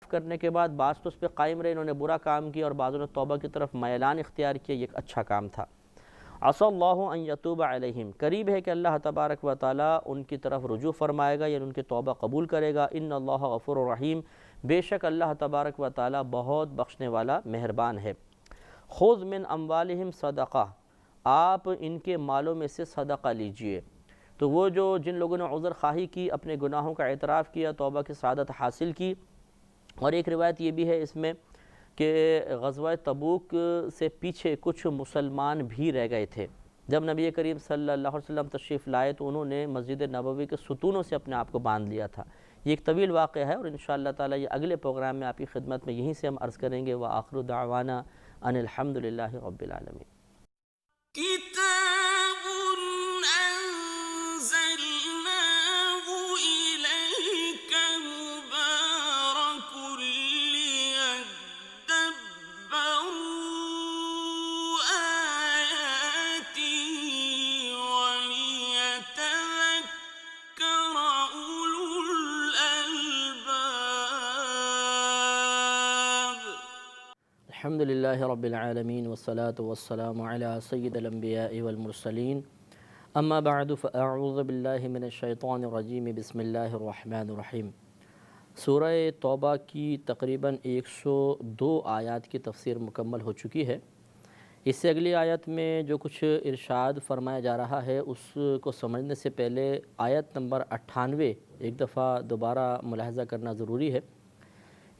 اعتراف کرنے کے بعد بعض تو اس پہ قائم رہے، انہوں نے برا کام کیا اور بعضوں نے توبہ کی طرف میلان اختیار کیا، یہ ایک اچھا کام تھا۔ عسى اللہ ان یتوب علیہم، قریب ہے کہ اللہ تبارک و تعالیٰ ان کی طرف رجوع فرمائے گا، یعنی ان کی توبہ قبول کرے گا۔ ان اللہ غفور رحیم، بے شک اللہ تبارک و تعالیٰ بہت بخشنے والا مہربان ہے۔ خذ من اموالہم صدقہ، آپ ان کے مالوں میں سے صدقہ لیجئے۔ تو وہ جن لوگوں نے عذر خواہی کی، اپنے گناہوں کا اعتراف کیا، توبہ کی سعادت حاصل کی، اور ایک روایت یہ بھی ہے اس میں کہ غزوہ تبوک سے پیچھے کچھ مسلمان بھی رہ گئے تھے۔ جب نبی کریم صلی اللہ علیہ وسلم تشریف لائے تو انہوں نے مسجد نبوی کے ستونوں سے اپنے آپ کو باندھ لیا تھا۔ یہ ایک طویل واقعہ ہے اور انشاءاللہ تعالی یہ اگلے پروگرام میں آپ کی خدمت میں یہیں سے ہم عرض کریں گے۔ وآخر دعوانا ان الحمدللہ رب العالمین۔ الحمدللہ رب العالمین والصلاة والسلام علی سید الانبیاء والمرسلین، اما بعد فاعوذ باللہ من الشیطان الرجیم، بسم اللہ الرحمن الرحیم۔ سورہ توبہ کی تقریباً 102 آیات کی تفسیر مکمل ہو چکی ہے۔ اس سے اگلی آیت میں جو کچھ ارشاد فرمایا جا رہا ہے اس کو سمجھنے سے پہلے آیت نمبر 98 ایک دفعہ دوبارہ ملاحظہ کرنا ضروری ہے۔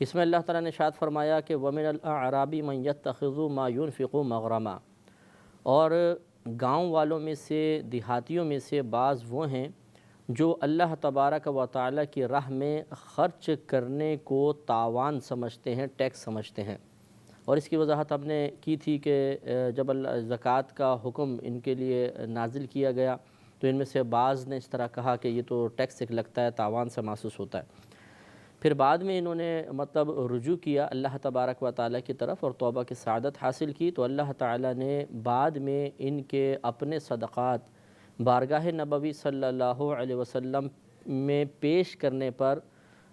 اس میں اللہ تعالیٰ نے ارشاد فرمایا کہ وَمِنَ الْأَعْرَابِ مَنْ يَتَّخِذُ مَا يُنْفِقُ مَغْرَمًا، اور گاؤں والوں میں سے، دیہاتیوں میں سے بعض وہ ہیں جو اللہ تبارک و تعالیٰ کی راہ میں خرچ کرنے کو تاوان سمجھتے ہیں، ٹیکس سمجھتے ہیں۔ اور اس کی وضاحت ہم نے کی تھی کہ جب زکوٰۃ کا حکم ان کے لیے نازل کیا گیا تو ان میں سے بعض نے اس طرح کہا کہ یہ تو ٹیکس ایک لگتا ہے، تاوان سے محسوس ہوتا ہے۔ پھر بعد میں انہوں نے رجوع کیا اللہ تبارک و تعالیٰ کی طرف اور توبہ کی سعادت حاصل کی، تو اللہ تعالیٰ نے بعد میں ان کے اپنے صدقات بارگاہ نبوی صلی اللہ علیہ وسلم میں پیش کرنے پر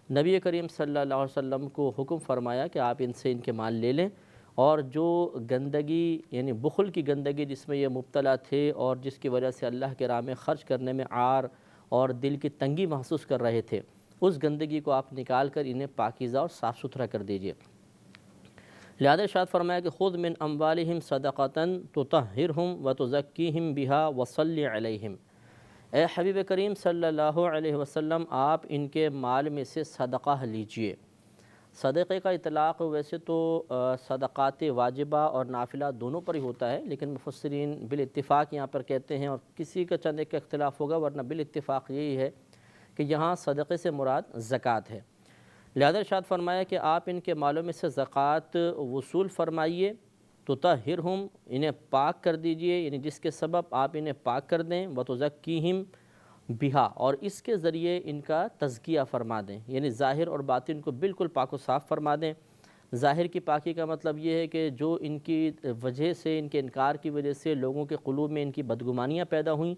نبی کریم صلی اللہ علیہ وسلم کو حکم فرمایا کہ آپ ان سے ان کے مال لے لیں، اور جو گندگی یعنی بخل کی گندگی جس میں یہ مبتلا تھے اور جس کی وجہ سے اللہ کے راہ میں خرچ کرنے میں عار اور دل کی تنگی محسوس کر رہے تھے، اس گندگی کو آپ نکال کر انہیں پاکیزہ اور صاف ستھرا کر دیجئے۔ لہذا ارشاد فرمایا کہ خذ من اموالہم صدقۃ تطہرہم وتزکیہم بہا وصلی علیہم، اے حبیب کریم صلی اللہ علیہ وسلم آپ ان کے مال میں سے صدقہ لیجئے۔ صدقے کا اطلاق ویسے تو صدقات واجبہ اور نافلہ دونوں پر ہی ہوتا ہے، لیکن مفسرین بالاتفاق یہاں پر کہتے ہیں، اور کسی کا چند ایک کا اختلاف ہوگا ورنہ بالاتفاق یہی ہے کہ یہاں صدقے سے مراد زکوٰۃ ہے۔ لہذا ارشاد فرمایا کہ آپ ان کے مالوں میں سے زکوٰۃ وصول فرمائیے، تطہرہم انہیں پاک کر دیجئے، یعنی جس کے سبب آپ انہیں پاک کر دیں، وتزکیہم بہا، اور اس کے ذریعے ان کا تزکیہ فرما دیں، یعنی ظاہر اور باطن کو بالکل پاک و صاف فرما دیں۔ ظاہر کی پاکی کا مطلب یہ ہے کہ جو ان کی وجہ سے، ان کے انکار کی وجہ سے لوگوں کے قلوب میں ان کی بدگمانیاں پیدا ہوئیں،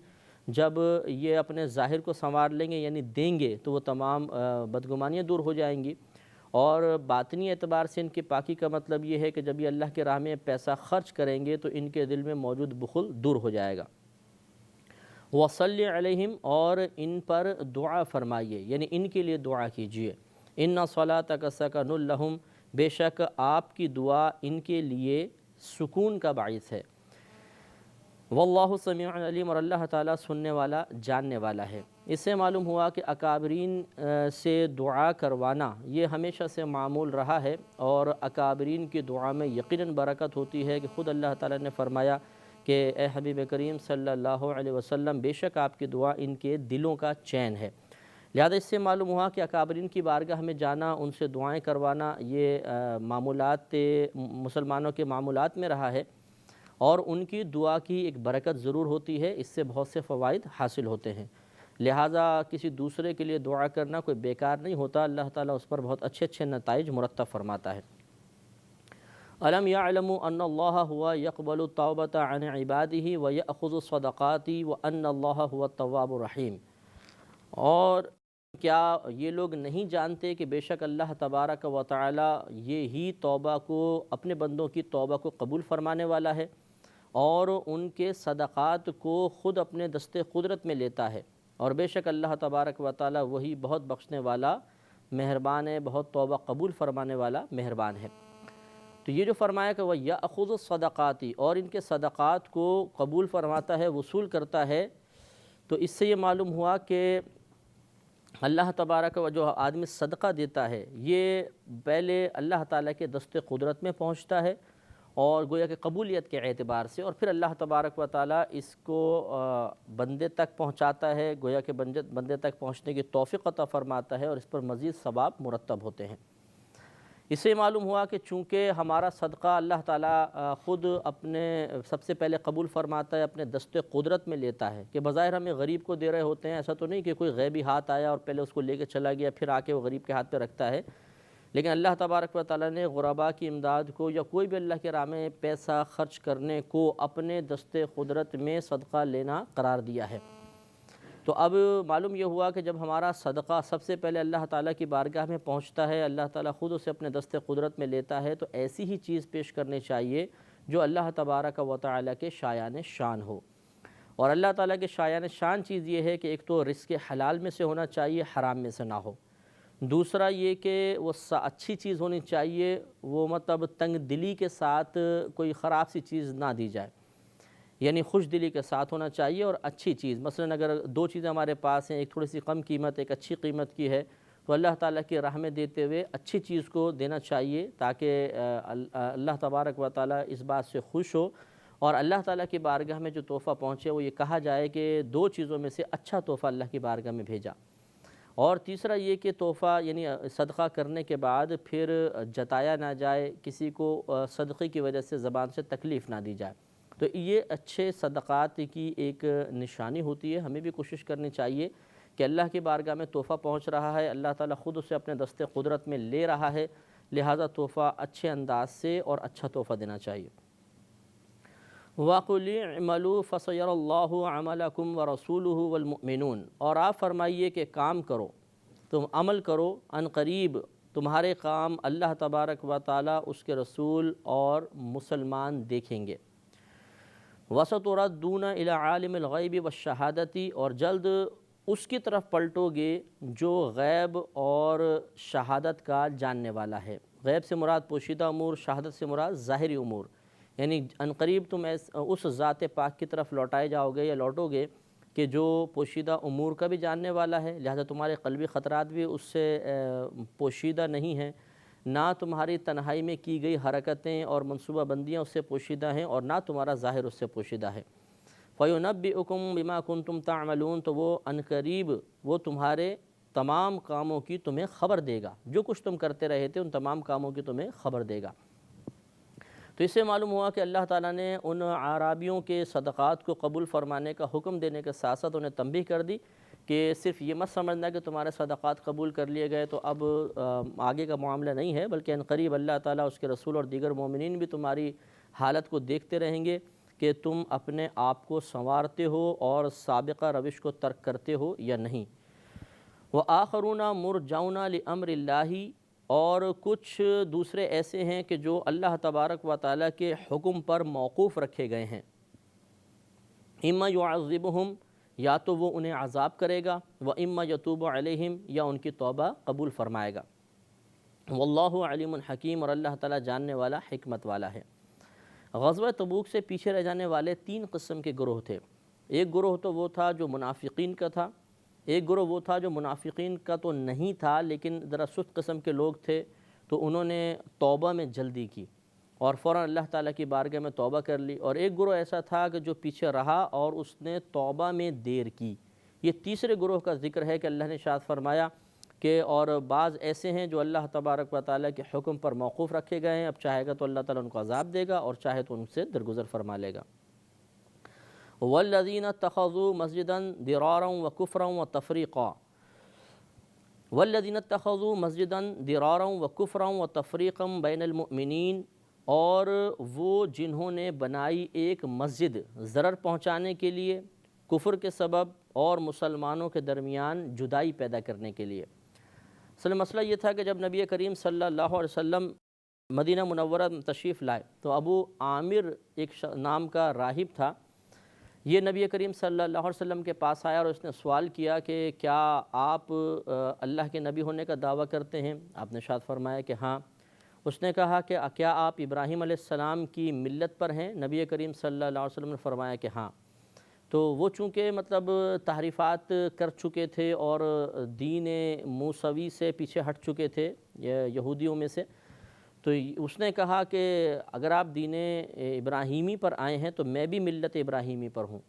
جب یہ اپنے ظاہر کو سنوار لیں گے یعنی دیں گے تو وہ تمام بدگمانیاں دور ہو جائیں گی۔ اور باطنی اعتبار سے ان کی پاکی کا مطلب یہ ہے کہ جب یہ اللہ کے راہ میں پیسہ خرچ کریں گے تو ان کے دل میں موجود بخل دور ہو جائے گا۔ وصلی علیہم، اور ان پر دعا فرمائیے، یعنی ان کے لیے دعا کیجیے۔ ان صلاتک سکن لہم، بے شک آپ کی دعا ان کے لیے سکون کا باعث ہے۔ واللہ سمیع علیم، اور اللہ تعالیٰ سننے والا جاننے والا ہے۔ اس سے معلوم ہوا کہ اکابرین سے دعا کروانا یہ ہمیشہ سے معمول رہا ہے، اور اکابرین کی دعا میں یقیناً برکت ہوتی ہے کہ خود اللہ تعالیٰ نے فرمایا کہ اے حبیب کریم صلی اللہ علیہ وسلم بے شک آپ کی دعا ان کے دلوں کا چین ہے۔ لہذا اس سے معلوم ہوا کہ اکابرین کی بارگاہ میں جانا، ان سے دعائیں کروانا یہ معمولات مسلمانوں کے معمولات میں رہا ہے، اور ان کی دعا کی ایک برکت ضرور ہوتی ہے، اس سے بہت سے فوائد حاصل ہوتے ہیں۔ لہٰذا کسی دوسرے کے لیے دعا کرنا کوئی بیکار نہیں ہوتا، اللہ تعالیٰ اس پر بہت اچھے اچھے نتائج مرتب فرماتا ہے۔ الم یعلموا ان اللہ هو یقبل التوبۃ عن عبادہ ویأخذ الصدقات وان اللہ هو التواب الرحیم، اور کیا یہ لوگ نہیں جانتے کہ بے شک اللہ تبارک و تعالی یہی توبہ کو اپنے بندوں کی توبہ کو قبول فرمانے والا ہے اور ان کے صدقات کو خود اپنے دست قدرت میں لیتا ہے، اور بے شک اللہ تبارک و تعالی وہی بہت بخشنے والا مہربان ہے، بہت توبہ قبول فرمانے والا مہربان ہے۔ تو یہ جو فرمایا کہ وہ یأخذ الصدقات، اور ان کے صدقات کو قبول فرماتا ہے، وصول کرتا ہے، تو اس سے یہ معلوم ہوا کہ اللہ تبارک و جو آدمی صدقہ دیتا ہے یہ پہلے اللہ تعالیٰ کے دست قدرت میں پہنچتا ہے اور گویا کہ قبولیت کے اعتبار سے، اور پھر اللہ تبارک و تعالیٰ اس کو بندے تک پہنچاتا ہے، گویا کہ بندے تک پہنچنے کی توفیق عطا فرماتا ہے اور اس پر مزید ثواب مرتب ہوتے ہیں۔ اس سے معلوم ہوا کہ چونکہ ہمارا صدقہ اللہ تعالیٰ خود اپنے سب سے پہلے قبول فرماتا ہے، اپنے دست قدرت میں لیتا ہے، کہ بظاہر ہمیں غریب کو دے رہے ہوتے ہیں، ایسا تو نہیں کہ کوئی غیبی ہاتھ آیا اور پہلے اس کو لے کے چلا گیا پھر آ کے وہ غریب کے ہاتھ پہ رکھتا ہے، لیکن اللہ تبارک و تعالیٰ نے غرباء کی امداد کو یا کوئی بھی اللہ کے راہ میں پیسہ خرچ کرنے کو اپنے دست قدرت میں صدقہ لینا قرار دیا ہے۔ تو اب معلوم یہ ہوا کہ جب ہمارا صدقہ سب سے پہلے اللہ تعالیٰ کی بارگاہ میں پہنچتا ہے، اللہ تعالیٰ خود اسے اپنے دست قدرت میں لیتا ہے، تو ایسی ہی چیز پیش کرنی چاہیے جو اللہ تبارک و تعالیٰ کے شایان شان ہو۔ اور اللہ تعالیٰ کے شایان شان چیز یہ ہے کہ ایک تو رزق حلال میں سے ہونا چاہیے، حرام میں سے نہ ہو۔ دوسرا یہ کہ وہ اچھی چیز ہونی چاہیے، وہ مطلب تنگ دلی کے ساتھ کوئی خراب سی چیز نہ دی جائے، یعنی خوش دلی کے ساتھ ہونا چاہیے اور اچھی چیز۔ مثلا اگر دو چیزیں ہمارے پاس ہیں، ایک تھوڑی سی کم قیمت، ایک اچھی قیمت کی ہے، تو اللہ تعالیٰ کی راہ میں دیتے ہوئے اچھی چیز کو دینا چاہیے تاکہ اللہ تبارک و تعالیٰ اس بات سے خوش ہو، اور اللہ تعالیٰ کی بارگاہ میں جو تحفہ پہنچے وہ یہ کہا جائے کہ دو چیزوں میں سے اچھا تحفہ اللہ کی بارگاہ میں بھیجا۔ اور تیسرا یہ کہ تحفہ یعنی صدقہ کرنے کے بعد پھر جتایا نہ جائے، کسی کو صدقے کی وجہ سے زبان سے تکلیف نہ دی جائے۔ تو یہ اچھے صدقات کی ایک نشانی ہوتی ہے۔ ہمیں بھی کوشش کرنی چاہیے کہ اللہ کی بارگاہ میں تحفہ پہنچ رہا ہے، اللہ تعالیٰ خود اسے اپنے دست قدرت میں لے رہا ہے، لہٰذا تحفہ اچھے انداز سے اور اچھا تحفہ دینا چاہیے۔ وَقُلِ اعْمَلُوا فَسَيَرَى اللَّهُ عَمَلَكُمْ وَرَسُولُهُ وَالْمُؤْمِنُونَ، اور آپ فرمائیے کہ کام کرو، تم عمل کرو، ان قریب تمہارے کام اللہ تبارک و تعالیٰ، اس کے رسول اور مسلمان دیکھیں گے۔ وَسَتُرَدُّونَ إِلَىٰ عَالِمِ الْغَيْبِ وَالشَّهَادَةِ، اور جلد اس کی طرف پلٹو گے جو غیب اور شہادت کا جاننے والا ہے۔ غیب سے مراد پوشیدہ امور، شہادت سے مراد ظاہری امور، یعنی عنقریب تم اس ذات پاک کی طرف لوٹائے جاؤ گے یا لوٹو گے کہ جو پوشیدہ امور کا بھی جاننے والا ہے، لہذا تمہارے قلبی خطرات بھی اس سے پوشیدہ نہیں ہیں، نہ تمہاری تنہائی میں کی گئی حرکتیں اور منصوبہ بندیاں اس سے پوشیدہ ہیں، اور نہ تمہارا ظاہر اس سے پوشیدہ ہے۔ فَيُنَبِّئُكُم بِمَا كُنتُمْ تَعْمَلُونَ، تو وہ عنقریب وہ تمہارے تمام کاموں کی تمہیں خبر دے گا، جو کچھ تم کرتے رہے تھے ان تمام کاموں کی تمہیں خبر دے گا۔ تو اس سے معلوم ہوا کہ اللہ تعالیٰ نے ان اعرابیوں کے صدقات کو قبول فرمانے کا حکم دینے کے ساتھ ساتھ انہیں تنبیہ کر دی کہ صرف یہ مت سمجھنا کہ تمہارے صدقات قبول کر لیے گئے تو اب آگے کا معاملہ نہیں ہے، بلکہ عنقریب اللہ تعالیٰ، اس کے رسول اور دیگر مومنین بھی تمہاری حالت کو دیکھتے رہیں گے کہ تم اپنے آپ کو سنوارتے ہو اور سابقہ روش کو ترک کرتے ہو یا نہیں۔ وَآخَرُونَ مُرْجَوْنَ لِأَمْرِ اللَّهِ، اور کچھ دوسرے ایسے ہیں کہ جو اللہ تبارک و تعالیٰ کے حکم پر موقوف رکھے گئے ہیں۔ اِمَّا يُعَذِّبُهُمْ، یا تو وہ انہیں عذاب کرے گا، وَإِمَّا يَتُوبُ عَلَيْهِمْ، یا ان کی توبہ قبول فرمائے گا۔ وَاللَّهُ عَلِيمٌ حَكِيمٌ، اور اللہ تعالیٰ جاننے والا، حکمت والا ہے۔ غزوہ تبوک سے پیچھے رہ جانے والے تین قسم کے گروہ تھے۔ ایک گروہ تو وہ تھا جو منافقین کا تھا، ایک گروہ وہ تھا جو منافقین کا تو نہیں تھا لیکن ذرا سست قسم کے لوگ تھے، تو انہوں نے توبہ میں جلدی کی اور فوراً اللہ تعالیٰ کی بارگاہ میں توبہ کر لی، اور ایک گروہ ایسا تھا کہ جو پیچھے رہا اور اس نے توبہ میں دیر کی۔ یہ تیسرے گروہ کا ذکر ہے کہ اللہ نے ارشاد فرمایا کہ اور بعض ایسے ہیں جو اللہ تبارک و تعالیٰ کے حکم پر موقوف رکھے گئے ہیں، اب چاہے گا تو اللہ تعالیٰ ان کو عذاب دے گا اور چاہے تو ان سے درگزر فرما لے گا۔ وَالَّذِينَ اتَّخَذُوا مَسْجِدًا ضِرَارًا وَكُفْرًا وَتَفْرِيقًا، وَالَّذِينَ اتَّخَذُوا مَسْجِدًا ضِرَارًا وَكُفْرًا وَتَفْرِيقًا بَيْنَ الْمُؤْمِنِينَ، اور وہ جنہوں نے بنائی ایک مسجد ضرر پہنچانے کے لیے کفر کے سبب اور مسلمانوں کے درمیان جدائی پیدا کرنے کے لیے۔ اصل مسئلہ یہ تھا کہ جب نبی کریم صلی اللہ علیہ وسلم مدینہ منورہ میں تشریف لائے تو ابو عامر ایک نام کا راہب تھا، یہ نبی کریم صلی اللہ علیہ وسلم کے پاس آیا اور اس نے سوال کیا کہ کیا آپ اللہ کے نبی ہونے کا دعویٰ کرتے ہیں؟ آپ نے ارشاد فرمایا کہ ہاں۔ اس نے کہا کہ کیا آپ ابراہیم علیہ السلام کی ملت پر ہیں؟ نبی کریم صلی اللہ علیہ وسلم نے فرمایا کہ ہاں۔ تو وہ چونکہ مطلب تحریفات کر چکے تھے اور دین موسوی سے پیچھے ہٹ چکے تھے یہودیوں میں سے، تو اس نے کہا کہ اگر آپ دین ابراہیمی پر آئے ہیں تو میں بھی ملت ابراہیمی پر ہوں۔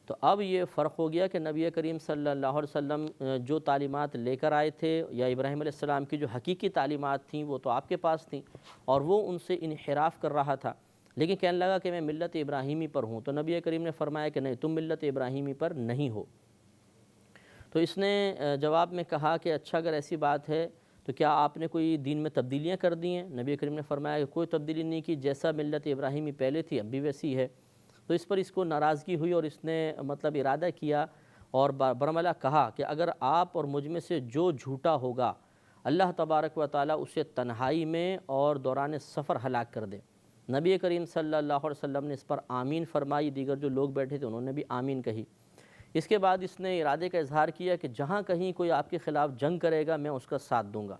تو اب یہ فرق ہو گیا کہ نبی کریم صلی اللہ علیہ وسلم جو تعلیمات لے کر آئے تھے یا ابراہیم علیہ السلام کی جو حقیقی تعلیمات تھیں وہ تو آپ کے پاس تھیں، اور وہ ان سے انحراف کر رہا تھا، لیکن کہنے لگا کہ میں ملت ابراہیمی پر ہوں۔ تو نبی کریم نے فرمایا کہ نہیں، تم ملت ابراہیمی پر نہیں ہو۔ تو اس نے جواب میں کہا کہ اچھا اگر ایسی بات ہے تو کیا آپ نے کوئی دین میں تبدیلیاں کر دی ہیں؟ نبی کریم نے فرمایا کہ کوئی تبدیلی نہیں کی، جیسا ملت ابراہیمی پہلے تھی اب بھی ویسی ہے۔ تو اس پر اس کو ناراضگی ہوئی اور اس نے مطلب ارادہ کیا اور برملا کہا کہ اگر آپ اور مجھ میں سے جو جھوٹا ہوگا اللہ تبارک و تعالیٰ اسے تنہائی میں اور دوران سفر ہلاک کر دے۔ نبی کریم صلی اللہ علیہ وسلم نے اس پر آمین فرمائی، دیگر جو لوگ بیٹھے تھے انہوں نے بھی آمین کہی۔ اس کے بعد اس نے ارادے کا اظہار کیا کہ جہاں کہیں کوئی آپ کے خلاف جنگ کرے گا میں اس کا ساتھ دوں گا۔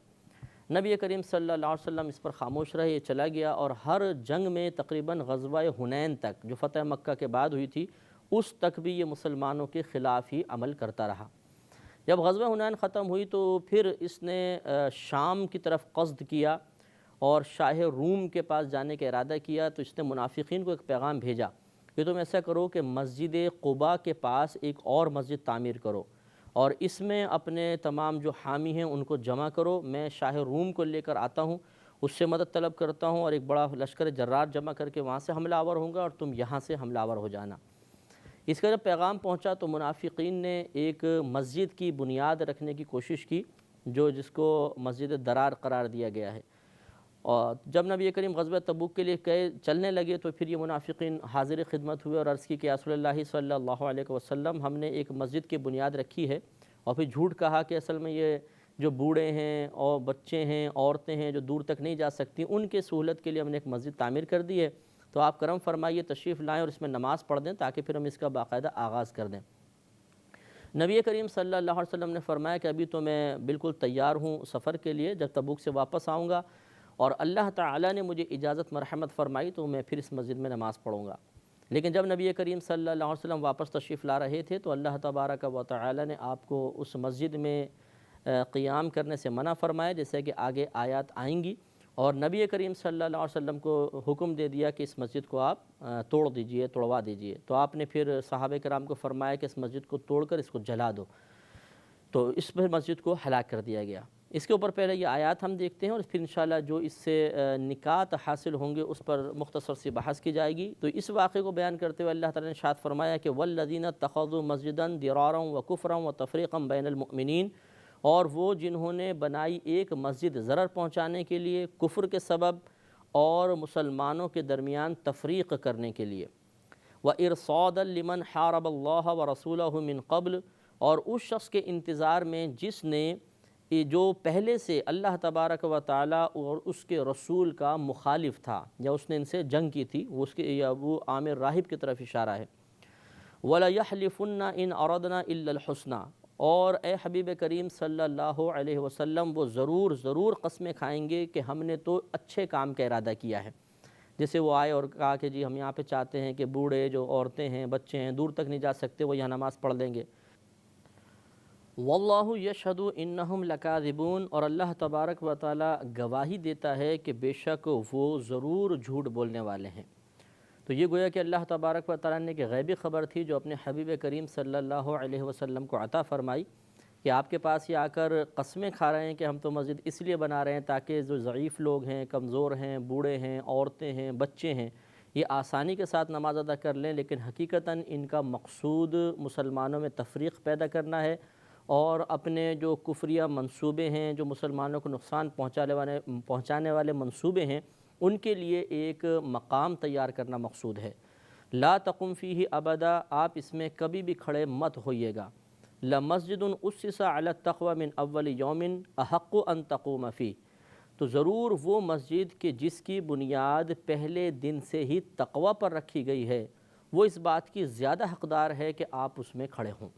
نبی کریم صلی اللہ علیہ وسلم اس پر خاموش رہے، یہ چلا گیا، اور ہر جنگ میں تقریباً غزوہ حنین تک جو فتح مکہ کے بعد ہوئی تھی اس تک بھی یہ مسلمانوں کے خلاف ہی عمل کرتا رہا۔ جب غزوہ حنین ختم ہوئی تو پھر اس نے شام کی طرف قصد کیا اور شاہ روم کے پاس جانے کا ارادہ کیا۔ تو اس نے منافقین کو ایک پیغام بھیجا کہ تم ایسا کرو کہ مسجد قباء کے پاس ایک اور مسجد تعمیر کرو اور اس میں اپنے تمام جو حامی ہیں ان کو جمع کرو، میں شاہ روم کو لے کر آتا ہوں، اس سے مدد طلب کرتا ہوں اور ایک بڑا لشکر جرار جمع کر کے وہاں سے حملہ آور ہوں گا اور تم یہاں سے حملہ آور ہو جانا۔ اس کا جب پیغام پہنچا تو منافقین نے ایک مسجد کی بنیاد رکھنے کی کوشش کی جس کو مسجد درار قرار دیا گیا ہے، اور جب نبی کریم غزوہ تبوک کے لیے چلنے لگے تو پھر یہ منافقین حاضر خدمت ہوئے اور عرض کی کہ یا رسول اللہ صلی اللہ علیہ وسلم ہم نے ایک مسجد کی بنیاد رکھی ہے، اور پھر جھوٹ کہا کہ اصل میں یہ جو بوڑھے ہیں اور بچے ہیں، عورتیں ہیں جو دور تک نہیں جا سکتی، ان کے سہولت کے لیے ہم نے ایک مسجد تعمیر کر دی ہے، تو آپ کرم فرمائیے تشریف لائیں اور اس میں نماز پڑھ دیں تاکہ پھر ہم اس کا باقاعدہ آغاز کر دیں۔ نبی کریم صلی اللہ علیہ وسلم نے فرمایا کہ ابھی تو میں بالکل تیار ہوں سفر کے لیے، جب تبوک سے واپس آؤں گا اور اللہ تعالیٰ نے مجھے اجازت مرحمت فرمائی تو میں پھر اس مسجد میں نماز پڑھوں گا۔ لیکن جب نبی کریم صلی اللہ علیہ وسلم واپس تشریف لا رہے تھے تو اللہ تبارک و تعالیٰ نے آپ کو اس مسجد میں قیام کرنے سے منع فرمایا، جیسے کہ آگے آیات آئیں گی، اور نبی کریم صلی اللہ علیہ وسلم کو حکم دے دیا کہ اس مسجد کو آپ توڑ دیجئے، توڑوا دیجئے۔ تو آپ نے پھر صحابہ کرام کو فرمایا کہ اس مسجد کو توڑ کر اس کو جلا دو، تو اس پر مسجد کو ہلاک کر دیا گیا۔ اس کے اوپر پہلے یہ آیات ہم دیکھتے ہیں اور پھر انشاءاللہ جو اس سے نکات حاصل ہوں گے اس پر مختصر سی بحث کی جائے گی۔ تو اس واقعے کو بیان کرتے ہوئے اللہ تعالیٰ نے ارشاد فرمایا کہ وَالَّذِينَ اتَّخَذُوا مَسْجِدًا ضِرَارًا وَكُفْرًا وَتَفْرِيقًا بَيْنَ الْمُؤْمِنِينَ، اور وہ جنہوں نے بنائی ایک مسجد ضرر پہنچانے کے لیے، کفر کے سبب اور مسلمانوں کے درمیان تفریق کرنے کے لیے، وَإِرْصَادًا لِمَنْ حَارَبَ اللَّهَ وَرَسُولَهُ مِنْ قَبْلُ، اور اس شخص کے انتظار میں جس نے جو پہلے سے اللہ تبارک و تعالیٰ اور اس کے رسول کا مخالف تھا یا اس نے ان سے جنگ کی تھی، وہ عامر راہب کی طرف اشارہ ہے۔ وَلَيَحْلِفُنَّ إِنْ أَرَدْنَا إِلَّا الْحُسْنَى، اور اے حبیب کریم صلی اللہ علیہ وسلم وہ ضرور قسمیں کھائیں گے کہ ہم نے تو اچھے کام کا ارادہ کیا ہے۔ جیسے وہ آئے اور کہا کہ جی ہم یہاں پہ چاہتے ہیں کہ بوڑھے جو عورتیں ہیں، بچے ہیں، دور تک نہیں جا سکتے، وہ یہاں نماز پڑھ لیں گے۔ واللہ یشہد انہم لکاذبون، اور اللہ تبارک و تعالیٰ گواہی دیتا ہے کہ بے شک وہ ضرور جھوٹ بولنے والے ہیں۔ تو یہ گویا کہ اللہ تبارک و تعالیٰ نے کہ غیبی خبر تھی جو اپنے حبیب کریم صلی اللہ علیہ وسلم کو عطا فرمائی کہ آپ کے پاس یہ آ کر قسمیں کھا رہے ہیں کہ ہم تو مسجد اس لیے بنا رہے ہیں تاکہ جو ضعیف لوگ ہیں، کمزور ہیں، بوڑھے ہیں، عورتیں ہیں، بچے ہیں، یہ آسانی کے ساتھ نماز ادا کر لیں، لیکن حقیقتاً ان کا مقصود مسلمانوں میں تفریق پیدا کرنا ہے اور اپنے جو کفریہ منصوبے ہیں، جو مسلمانوں کو نقصان پہنچانے والے منصوبے ہیں، ان کے لیے ایک مقام تیار کرنا مقصود ہے۔ لا تقم فیہ ابدا، آپ اس میں کبھی بھی کھڑے مت ہوئیے گا۔ لمسجد اسس علی التقوی من اول یوم احق ان تقوم فیہ، تو ضرور وہ مسجد کہ جس کی بنیاد پہلے دن سے ہی تقوی پر رکھی گئی ہے، وہ اس بات کی زیادہ حقدار ہے کہ آپ اس میں کھڑے ہوں۔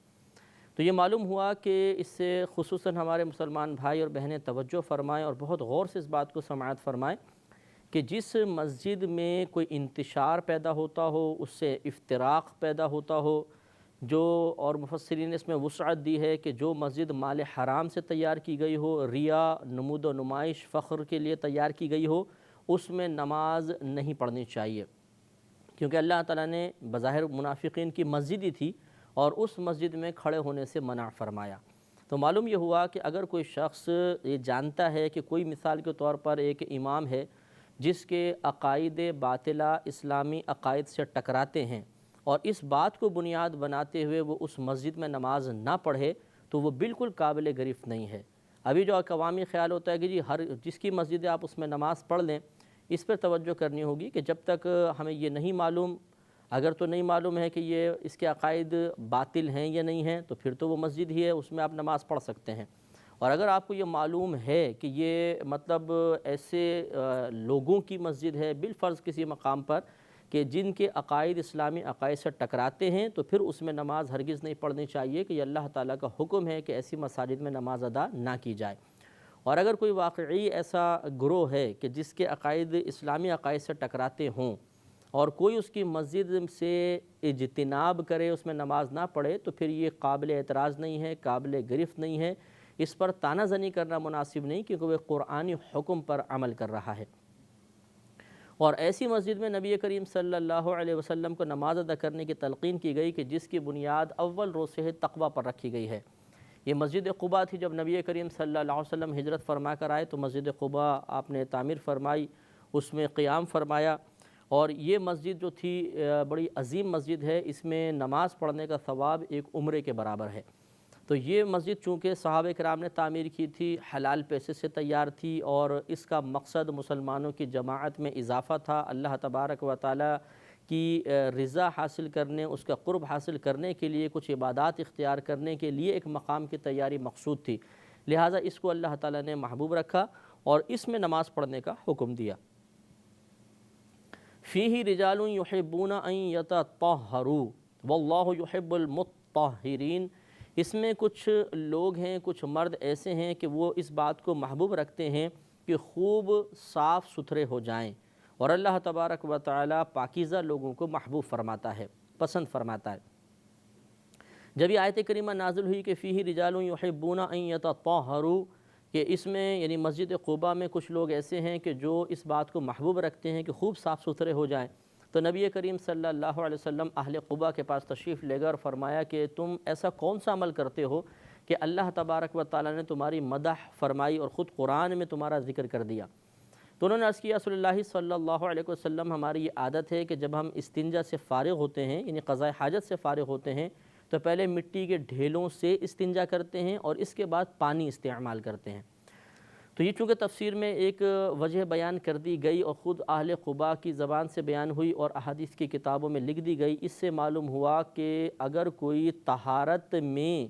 تو یہ معلوم ہوا کہ اس سے خصوصاً ہمارے مسلمان بھائی اور بہنیں توجہ فرمائیں اور بہت غور سے اس بات کو سماعت فرمائیں کہ جس مسجد میں کوئی انتشار پیدا ہوتا ہو، اس سے افتراق پیدا ہوتا ہو، جو اور مفسرین نے اس میں وسعت دی ہے کہ جو مسجد مال حرام سے تیار کی گئی ہو، ریا، نمود و نمائش، فخر کے لیے تیار کی گئی ہو، اس میں نماز نہیں پڑھنی چاہیے، کیونکہ اللہ تعالیٰ نے بظاہر منافقین کی مسجد ہی تھی اور اس مسجد میں کھڑے ہونے سے منع فرمایا۔ تو معلوم یہ ہوا کہ اگر کوئی شخص یہ جانتا ہے کہ کوئی مثال کے طور پر ایک امام ہے جس کے عقائد باطلہ اسلامی عقائد سے ٹکراتے ہیں، اور اس بات کو بنیاد بناتے ہوئے وہ اس مسجد میں نماز نہ پڑھے، تو وہ بالکل قابل گرفت نہیں ہے۔ ابھی جو عوامی خیال ہوتا ہے کہ جی جس کی مسجد ہے آپ اس میں نماز پڑھ لیں، اس پر توجہ کرنی ہوگی کہ جب تک ہمیں یہ نہیں معلوم، اگر تو نہیں معلوم ہے کہ یہ اس کے عقائد باطل ہیں یا نہیں ہیں، تو پھر تو وہ مسجد ہی ہے، اس میں آپ نماز پڑھ سکتے ہیں۔ اور اگر آپ کو یہ معلوم ہے کہ یہ مطلب ایسے لوگوں کی مسجد ہے بالفرض کسی مقام پر کہ جن کے عقائد اسلامی عقائد سے ٹکراتے ہیں، تو پھر اس میں نماز ہرگز نہیں پڑھنی چاہیے کہ یہ اللہ تعالیٰ کا حکم ہے کہ ایسی مساجد میں نماز ادا نہ کی جائے۔ اور اگر کوئی واقعی ایسا گروہ ہے کہ جس کے عقائد اسلامی عقائد سے ٹکراتے ہوں اور کوئی اس کی مسجد سے اجتناب کرے، اس میں نماز نہ پڑھے، تو پھر یہ قابل اعتراض نہیں ہے، قابل گرفت نہیں ہے، اس پر طعنہ زنی کرنا مناسب نہیں، کیونکہ وہ قرآنی حکم پر عمل کر رہا ہے۔ اور ایسی مسجد میں نبی کریم صلی اللہ علیہ وسلم کو نماز ادا کرنے کی تلقین کی گئی کہ جس کی بنیاد اول روز سے تقوی پر رکھی گئی ہے۔ یہ مسجد قباء تھی۔ جب نبی کریم صلی اللہ علیہ وسلم ہجرت فرما کر آئے تو مسجد قباء آپ نے تعمیر فرمائی، اس میں قیام فرمایا، اور یہ مسجد جو تھی بڑی عظیم مسجد ہے، اس میں نماز پڑھنے کا ثواب ایک عمرے کے برابر ہے۔ تو یہ مسجد چونکہ صحابہ کرام نے تعمیر کی تھی، حلال پیسے سے تیار تھی، اور اس کا مقصد مسلمانوں کی جماعت میں اضافہ تھا، اللہ تبارک و تعالی کی رضا حاصل کرنے، اس کا قرب حاصل کرنے کے لیے، کچھ عبادات اختیار کرنے کے لیے ایک مقام کی تیاری مقصود تھی، لہٰذا اس کو اللہ تعالیٰ نے محبوب رکھا اور اس میں نماز پڑھنے کا حکم دیا۔ فیہ رجال یحبون ان یتطہروا واللہ یحب المطہرین، اس میں کچھ لوگ ہیں، کچھ مرد ایسے ہیں کہ وہ اس بات کو محبوب رکھتے ہیں کہ خوب صاف ستھرے ہو جائیں، اور اللہ تبارک و تعالی پاکیزہ لوگوں کو محبوب فرماتا ہے، پسند فرماتا ہے۔ جب یہ آیت کریمہ نازل ہوئی کہ فیہ رجال یحبون ان یتطہروا، کہ اس میں یعنی مسجد قباء میں کچھ لوگ ایسے ہیں کہ جو اس بات کو محبوب رکھتے ہیں کہ خوب صاف ستھرے ہو جائیں، تو نبی کریم صلی اللہ علیہ وسلم اہل قباء کے پاس تشریف لے گئے اور فرمایا کہ تم ایسا کون سا عمل کرتے ہو کہ اللہ تبارک و تعالیٰ نے تمہاری مدح فرمائی اور خود قرآن میں تمہارا ذکر کر دیا۔ تو انہوں نے عرض کیا، رسول اللہ صلی اللہ علیہ وسلم ہماری یہ عادت ہے کہ جب ہم استنجا سے فارغ ہوتے ہیں، یعنی قضاء حاجت سے فارغ ہوتے ہیں، تو پہلے مٹی کے ڈھیلوں سے استنجا کرتے ہیں اور اس کے بعد پانی استعمال کرتے ہیں۔ تو یہ چونکہ تفسیر میں ایک وجہ بیان کر دی گئی اور خود اہل قباء کی زبان سے بیان ہوئی اور احادیث کی کتابوں میں لکھ دی گئی، اس سے معلوم ہوا کہ اگر کوئی طہارت میں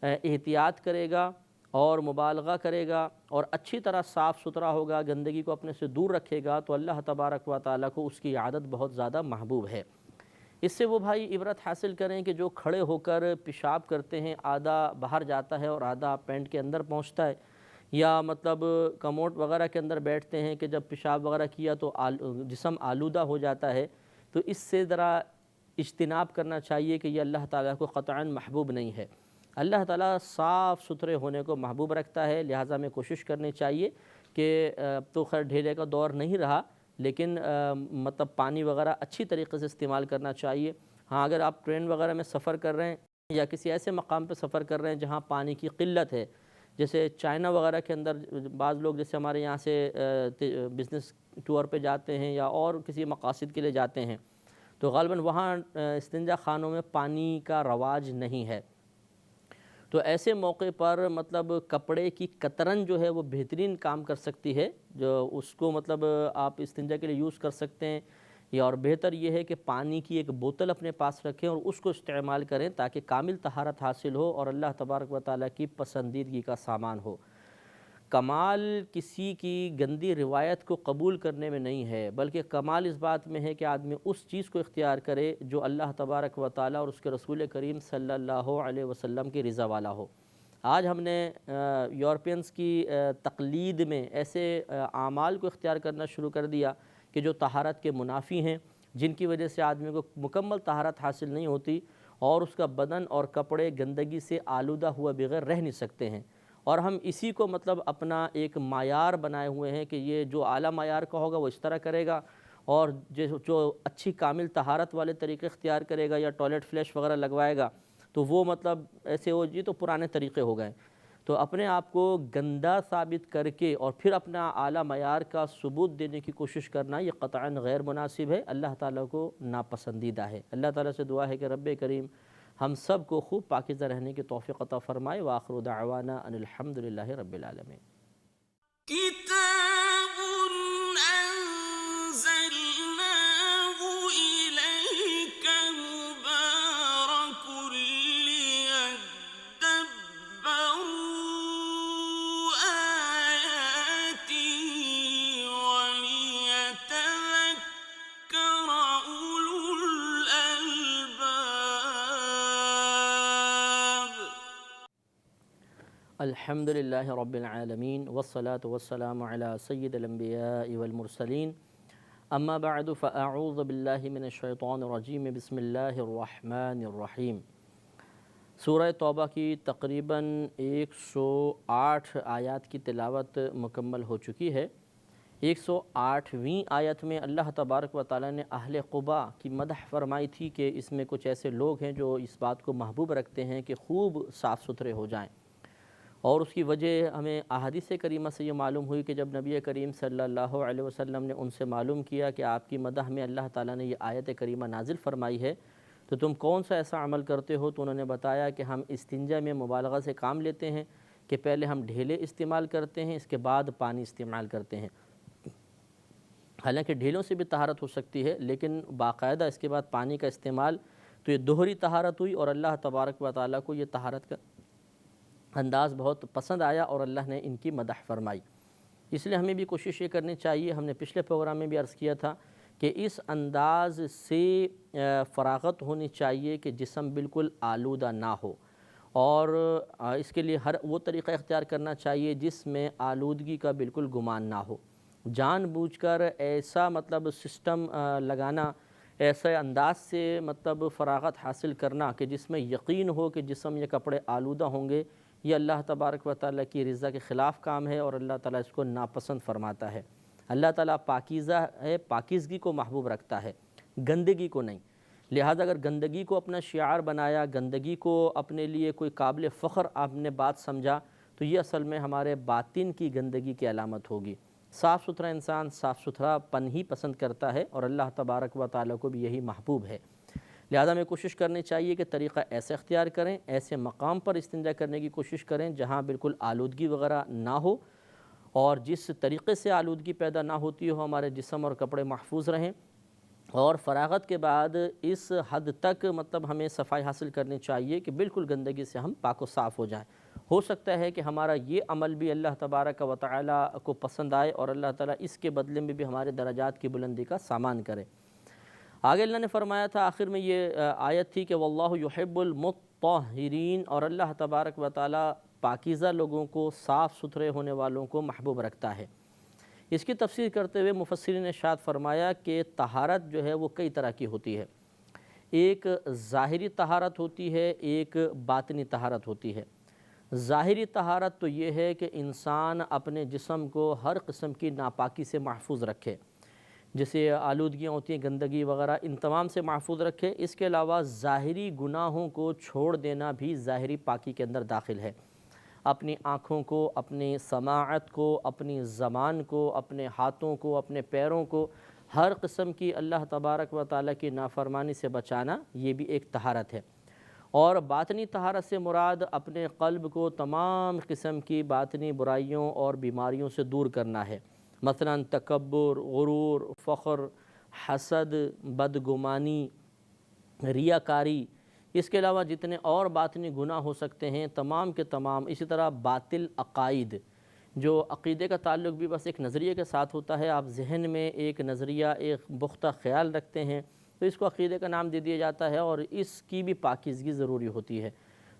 احتیاط کرے گا اور مبالغہ کرے گا اور اچھی طرح صاف ستھرا ہوگا، گندگی کو اپنے سے دور رکھے گا، تو اللہ تبارک و تعالیٰ کو اس کی عادت بہت زیادہ محبوب ہے۔ اس سے وہ بھائی عبرت حاصل کریں کہ جو کھڑے ہو کر پیشاب کرتے ہیں، آدھا باہر جاتا ہے اور آدھا پینٹ کے اندر پہنچتا ہے، یا مطلب کموڈ وغیرہ کے اندر بیٹھتے ہیں کہ جب پیشاب وغیرہ کیا تو جسم آلودہ ہو جاتا ہے، تو اس سے ذرا اجتناب کرنا چاہیے کہ یہ اللہ تعالیٰ کو قطعاً محبوب نہیں ہے۔ اللہ تعالیٰ صاف ستھرے ہونے کو محبوب رکھتا ہے، لہٰذا ہمیں کوشش کرنی چاہیے کہ تو خیر ڈھیلے کا دور نہیں رہا، لیکن مطلب پانی وغیرہ اچھی طریقے سے استعمال کرنا چاہیے۔ ہاں، اگر آپ ٹرین وغیرہ میں سفر کر رہے ہیں یا کسی ایسے مقام پہ سفر کر رہے ہیں جہاں پانی کی قلت ہے، جیسے چائنا وغیرہ کے اندر بعض لوگ جیسے ہمارے یہاں سے بزنس ٹور پہ جاتے ہیں یا اور کسی مقاصد کے لیے جاتے ہیں، تو غالباً وہاں استنجا خانوں میں پانی کا رواج نہیں ہے، تو ایسے موقع پر مطلب کپڑے کی کترن جو ہے وہ بہترین کام کر سکتی ہے، جو اس کو مطلب آپ استنجا کے لیے یوز کر سکتے ہیں، یا اور بہتر یہ ہے کہ پانی کی ایک بوتل اپنے پاس رکھیں اور اس کو استعمال کریں تاکہ کامل طہارت حاصل ہو اور اللہ تبارک و تعالیٰ کی پسندیدگی کا سامان ہو۔ کمال کسی کی گندی روایت کو قبول کرنے میں نہیں ہے، بلکہ کمال اس بات میں ہے کہ آدمی اس چیز کو اختیار کرے جو اللہ تبارک و تعالیٰ اور اس کے رسول کریم صلی اللہ علیہ وسلم کی رضا والا ہو۔ آج ہم نے یورپینز کی تقلید میں ایسے اعمال کو اختیار کرنا شروع کر دیا کہ جو طہارت کے منافی ہیں، جن کی وجہ سے آدمی کو مکمل طہارت حاصل نہیں ہوتی اور اس کا بدن اور کپڑے گندگی سے آلودہ ہوا بغیر رہ نہیں سکتے ہیں، اور ہم اسی کو اپنا ایک معیار بنائے ہوئے ہیں کہ یہ جو اعلیٰ معیار کا ہوگا وہ اس طرح کرے گا، اور جو اچھی کامل طہارت والے طریقے اختیار کرے گا یا ٹوائلٹ فلش وغیرہ لگوائے گا تو وہ ایسے ہو جی تو پرانے طریقے ہو گئے۔ تو اپنے آپ کو گندہ ثابت کر کے اور پھر اپنا اعلیٰ معیار کا ثبوت دینے کی کوشش کرنا یہ قطعاً غیر مناسب ہے، اللہ تعالیٰ کو ناپسندیدہ ہے۔ اللہ تعالیٰ سے دعا ہے کہ رب کریم ہم سب کو خوب پاکیزہ رہنے کی توفیق عطا فرمائے۔ وآخر دعوانا ان الحمدللہ رب العالمین۔ کتاب انزلناه الیک مبارک لیدبروا آیاته ولیتذکر اولو الالباب۔ الحمدللہ رب العالمین والصلاة والسلام علی سید الانبیاء والمرسلین، اما بعد فاعوذ باللہ من الشیطان الرجیم، بسم اللہ الرحمن الرحیم۔ سورہ توبہ کی تقریباً 108 آیات کی تلاوت مکمل ہو چکی ہے۔ 108ویں آیت میں اللہ تبارک و تعالیٰ نے اہل قباء کی مدح فرمائی تھی کہ اس میں کچھ ایسے لوگ ہیں جو اس بات کو محبوب رکھتے ہیں کہ خوب صاف ستھرے ہو جائیں، اور اس کی وجہ ہمیں احادیث کریمہ سے یہ معلوم ہوئی کہ جب نبی کریم صلی اللہ علیہ وسلم نے ان سے معلوم کیا کہ آپ کی مدح میں اللہ تعالیٰ نے یہ آیت کریمہ نازل فرمائی ہے تو تم کون سا ایسا عمل کرتے ہو، تو انہوں نے بتایا کہ ہم استنجا میں مبالغہ سے کام لیتے ہیں کہ پہلے ہم ڈھیلے استعمال کرتے ہیں، اس کے بعد پانی استعمال کرتے ہیں۔ حالانکہ ڈھیلوں سے بھی طہارت ہو سکتی ہے، لیکن باقاعدہ اس کے بعد پانی کا استعمال، تو یہ دوہری طہارت ہوئی، اور اللہ تبارک و تعالیٰ کو یہ طہارت کا انداز بہت پسند آیا اور اللہ نے ان کی مدح فرمائی۔ اس لیے ہمیں بھی کوشش یہ کرنی چاہیے، ہم نے پچھلے پروگرام میں بھی عرض کیا تھا کہ اس انداز سے فراغت ہونی چاہیے کہ جسم بالکل آلودہ نہ ہو، اور اس کے لیے ہر وہ طریقہ اختیار کرنا چاہیے جس میں آلودگی کا بالکل گمان نہ ہو۔ جان بوجھ کر ایسا سسٹم لگانا، ایسے انداز سے فراغت حاصل کرنا کہ جس میں یقین ہو کہ جسم یا کپڑے آلودہ ہوں گے، یہ اللہ تبارک و تعالیٰ کی رضا کے خلاف کام ہے اور اللہ تعالیٰ اس کو ناپسند فرماتا ہے۔ اللہ تعالیٰ پاکیزہ ہے، پاکیزگی کو محبوب رکھتا ہے، گندگی کو نہیں۔ لہذا اگر گندگی کو اپنا شعار بنایا، گندگی کو اپنے لیے کوئی قابل فخر آپ نے بات سمجھا، تو یہ اصل میں ہمارے باطن کی گندگی کی علامت ہوگی۔ صاف ستھرا انسان صاف ستھرا پن ہی پسند کرتا ہے اور اللہ تبارک و تعالیٰ کو بھی یہی محبوب ہے۔ لہذا ہمیں کوشش کرنی چاہیے کہ طریقہ ایسے اختیار کریں، ایسے مقام پر استنجا کرنے کی کوشش کریں جہاں بالکل آلودگی وغیرہ نہ ہو، اور جس طریقے سے آلودگی پیدا نہ ہوتی ہو ہمارے جسم اور کپڑے محفوظ رہیں، اور فراغت کے بعد اس حد تک ہمیں صفائی حاصل کرنی چاہیے کہ بالکل گندگی سے ہم پاک و صاف ہو جائیں۔ ہو سکتا ہے کہ ہمارا یہ عمل بھی اللہ تبارک و تعالیٰ کو پسند آئے اور اللہ تعالیٰ اس کے بدلے میں بھی ہمارے درجات کی بلندی کا سامان کرے۔ آگے اللہ نے فرمایا تھا، آخر میں یہ آیت تھی کہ واللہ یحب المطہرین، اور اللہ تبارک و تعالیٰ پاکیزہ لوگوں کو، صاف ستھرے ہونے والوں کو محبوب رکھتا ہے۔ اس کی تفسیر کرتے ہوئے مفسرین نے ارشاد فرمایا کہ طہارت جو ہے وہ کئی طرح کی ہوتی ہے، ایک ظاہری طہارت ہوتی ہے، ایک باطنی طہارت ہوتی ہے۔ ظاہری طہارت تو یہ ہے کہ انسان اپنے جسم کو ہر قسم کی ناپاکی سے محفوظ رکھے، جیسے آلودگیاں ہوتی ہیں، گندگی وغیرہ، ان تمام سے محفوظ رکھے۔ اس کے علاوہ ظاہری گناہوں کو چھوڑ دینا بھی ظاہری پاکی کے اندر داخل ہے۔ اپنی آنکھوں کو، اپنی سماعت کو، اپنی زبان کو، اپنے ہاتھوں کو، اپنے پیروں کو ہر قسم کی اللہ تبارک و تعالیٰ کی نافرمانی سے بچانا، یہ بھی ایک طہارت ہے۔ اور باطنی طہارت سے مراد اپنے قلب کو تمام قسم کی باطنی برائیوں اور بیماریوں سے دور کرنا ہے، مثلا تکبر، غرور، فخر، حسد، بدگمانی، ریاکاری، اس کے علاوہ جتنے اور باطنی گناہ ہو سکتے ہیں تمام کے تمام، اسی طرح باطل عقائد، جو عقیدے کا تعلق بھی بس ایک نظریے کے ساتھ ہوتا ہے، آپ ذہن میں ایک نظریہ، ایک پختہ خیال رکھتے ہیں تو اس کو عقیدے کا نام دے دیا جاتا ہے، اور اس کی بھی پاکیزگی ضروری ہوتی ہے۔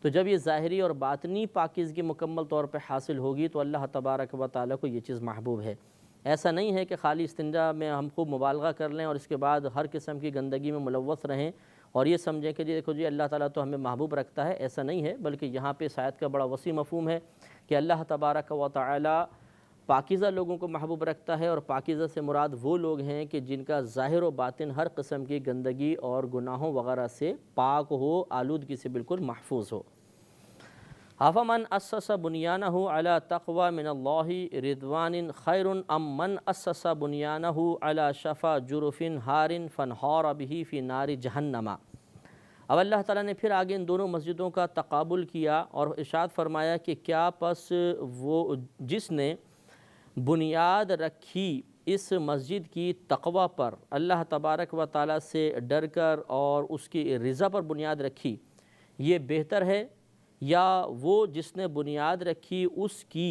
تو جب یہ ظاہری اور باطنی پاکیزگی مکمل طور پہ حاصل ہوگی تو اللہ تبارک و تعالیٰ کو یہ چیز محبوب ہے۔ ایسا نہیں ہے کہ خالی استنجا میں ہم خوب مبالغہ کر لیں اور اس کے بعد ہر قسم کی گندگی میں ملوث رہیں اور یہ سمجھیں کہ دیکھو جی اللہ تعالیٰ تو ہمیں محبوب رکھتا ہے، ایسا نہیں ہے، بلکہ یہاں پہ اس آیت کا بڑا وسیع مفہوم ہے کہ اللہ تبارک و تعالیٰ پاکیزہ لوگوں کو محبوب رکھتا ہے، اور پاکیزہ سے مراد وہ لوگ ہیں کہ جن کا ظاہر و باطن ہر قسم کی گندگی اور گناہوں وغیرہ سے پاک ہو، آلودگی سے بالکل محفوظ ہو۔ أَفَمَنْ أَسَّسَ بُنْيَانَهُ عَلَى تَقْوَى مِنَ اللَّهِ رِضْوَانٍ خَيْرٌ أَمْ مَنْ أَسَّسَ بُنْيَانَهُ عَلَى شَفَا جُرُفٍ هَارٍ فَانْهَارَ بِهِ فِي نَارِ جَهَنَّمَ۔ اب اللہ تعالیٰ نے پھر آگے ان دونوں مسجدوں کا تقابل کیا اور ارشاد فرمایا کہ کیا پس وہ جس نے بنیاد رکھی اس مسجد کی تقوی پر، اللہ تبارک و تعالیٰ سے ڈر کر اور اس کی رضا پر بنیاد رکھی، یہ بہتر ہے، یا وہ جس نے بنیاد رکھی اس کی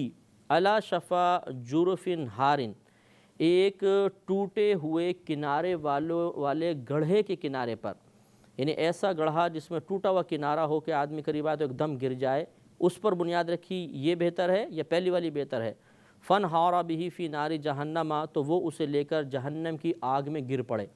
علی شفا جرف ہارن، ایک ٹوٹے ہوئے کنارے والے گڑھے کے کنارے پر، یعنی ایسا گڑھا جس میں ٹوٹا ہوا کنارہ ہو کہ آدمی قریب آئے تو ایک دم گر جائے، اس پر بنیاد رکھی، یہ بہتر ہے یا پہلی والی بہتر ہے؟ فَانْحَارَ بِهِ فِي نَارِ جَهَنَّمَ، تو وہ اسے لے کر جہنم کی آگ میں گر پڑے۔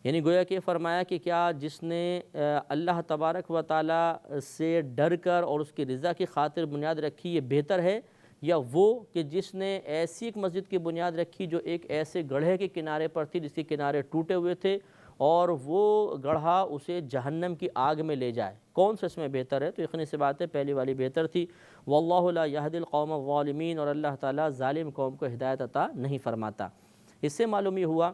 یعنی گویا کہ فرمایا کہ کیا جس نے اللہ تبارک و تعالیٰ سے ڈر کر اور اس کی رضا کی خاطر بنیاد رکھی، یہ بہتر ہے، یا وہ کہ جس نے ایسی ایک مسجد کی بنیاد رکھی جو ایک ایسے گڑھے کے کنارے پر تھی جس کے کنارے ٹوٹے ہوئے تھے اور وہ گڑھا اسے جہنم کی آگ میں لے جائے؟ کون سا اس میں بہتر ہے؟ تو یقینی سی بات ہے پہلی والی بہتر تھی۔ واللہ لا یہدی القوم الظالمین، اور اللہ تعالیٰ ظالم قوم کو ہدایت عطا نہیں فرماتا۔ اس سے معلوم یہ ہوا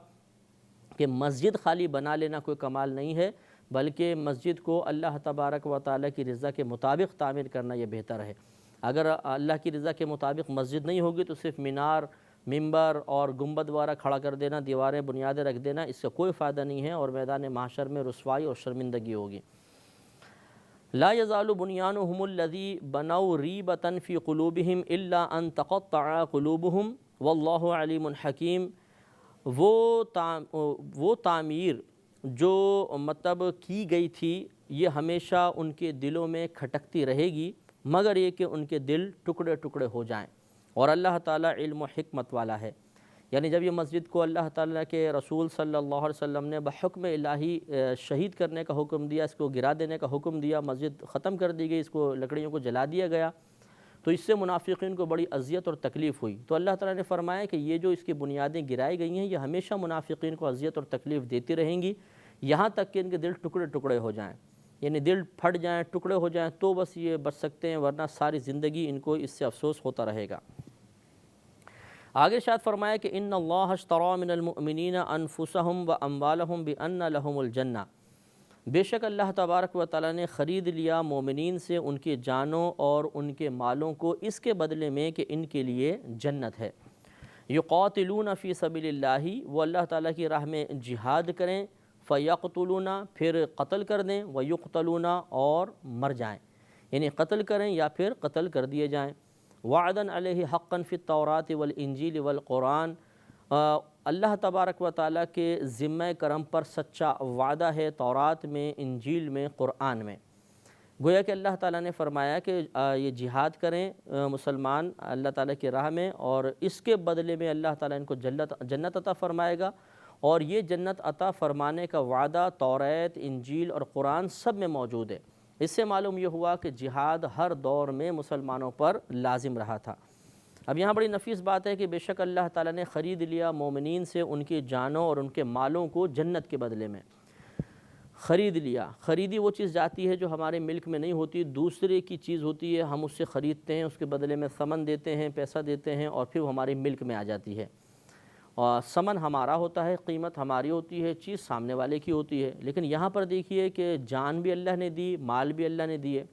کہ مسجد خالی بنا لینا کوئی کمال نہیں ہے، بلکہ مسجد کو اللہ تبارک و تعالیٰ کی رضا کے مطابق تعمیر کرنا یہ بہتر ہے۔ اگر اللہ کی رضا کے مطابق مسجد نہیں ہوگی تو صرف مینار، ممبر اور گنبد وغیرہ کھڑا کر دینا، دیواریں بنیادیں رکھ دینا، اس سے کوئی فائدہ نہیں ہے اور میدان محشر میں رسوائی اور شرمندگی ہوگی۔ لا يزال بنيانهم الذي بنوا ريبة في قلوبهم إلا أن تقطع قلوبهم والله عليم حكيم۔ وہ تعمیر جو مطلب کی گئی تھی یہ ہمیشہ ان کے دلوں میں کھٹکتی رہے گی، مگر یہ کہ ان کے دل ٹکڑے ٹکڑے ہو جائیں، اور اللہ تعالیٰ علم و حکمت والا ہے۔ یعنی جب یہ مسجد کو اللہ تعالیٰ کے رسول صلی اللہ علیہ وسلم نے بحکم الہی شہید کرنے کا حکم دیا، اس کو گرا دینے کا حکم دیا، مسجد ختم کر دی گئی، اس کو لکڑیوں کو جلا دیا گیا، تو اس سے منافقین کو بڑی اذیت اور تکلیف ہوئی۔ تو اللہ تعالیٰ نے فرمایا کہ یہ جو اس کی بنیادیں گرائی گئی ہیں یہ ہمیشہ منافقین کو اذیت اور تکلیف دیتی رہیں گی، یہاں تک کہ ان کے دل ٹکڑے ٹکڑے ہو جائیں، یعنی دل پھٹ جائیں، ٹکڑے ہو جائیں، تو بس یہ بچ سکتے ہیں، ورنہ ساری زندگی ان کو اس سے افسوس ہوتا رہے گا۔ آگے ارشاد فرمایا کہ ان اللہ اشتری من المؤمنین انفسهم واموالهم بان لهم الجنہ، بے شک اللہ تبارک و تعالیٰ نے خرید لیا مومنین سے ان کی جانوں اور ان کے مالوں کو اس کے بدلے میں کہ ان کے لیے جنت ہے۔ یقاتلون فی سبیل اللہ، وہ اللہ تعالیٰ کی راہ میں جہاد کریں، فیقتلون، پھر قتل کر دیں، ویقتلون، اور مر جائیں، یعنی قتل کریں یا پھر قتل کر دیے جائیں۔ وعدن علیہ حقا فی التوراۃ والانجیل والقرآن، اللہ تبارک و تعالیٰ کے ذمہ کرم پر سچا وعدہ ہے تورات میں، انجیل میں، قرآن میں۔ گویا کہ اللہ تعالیٰ نے فرمایا کہ یہ جہاد کریں مسلمان اللہ تعالیٰ کی راہ میں، اور اس کے بدلے میں اللہ تعالیٰ ان کو جنت عطا فرمائے گا، اور یہ جنت عطا فرمانے کا وعدہ تورات، انجیل اور قرآن سب میں موجود ہے۔ اس سے معلوم یہ ہوا کہ جہاد ہر دور میں مسلمانوں پر لازم رہا تھا۔ اب یہاں بڑی نفیس بات ہے کہ بے شک اللہ تعالیٰ نے خرید لیا مومنین سے ان کی جانوں اور ان کے مالوں کو جنت کے بدلے میں، خرید لیا۔ خریدی وہ چیز جاتی ہے جو ہمارے ملک میں نہیں ہوتی، دوسرے کی چیز ہوتی ہے، ہم اس سے خریدتے ہیں، اس کے بدلے میں ثمن دیتے ہیں، پیسہ دیتے ہیں، اور پھر وہ ہمارے ملک میں آ جاتی ہے، اور ثمن ہمارا ہوتا ہے، قیمت ہماری ہوتی ہے، چیز سامنے والے کی ہوتی ہے۔ لیکن یہاں پر دیکھیے کہ جان بھی اللہ نے دی، مال بھی اللہ نے دیے،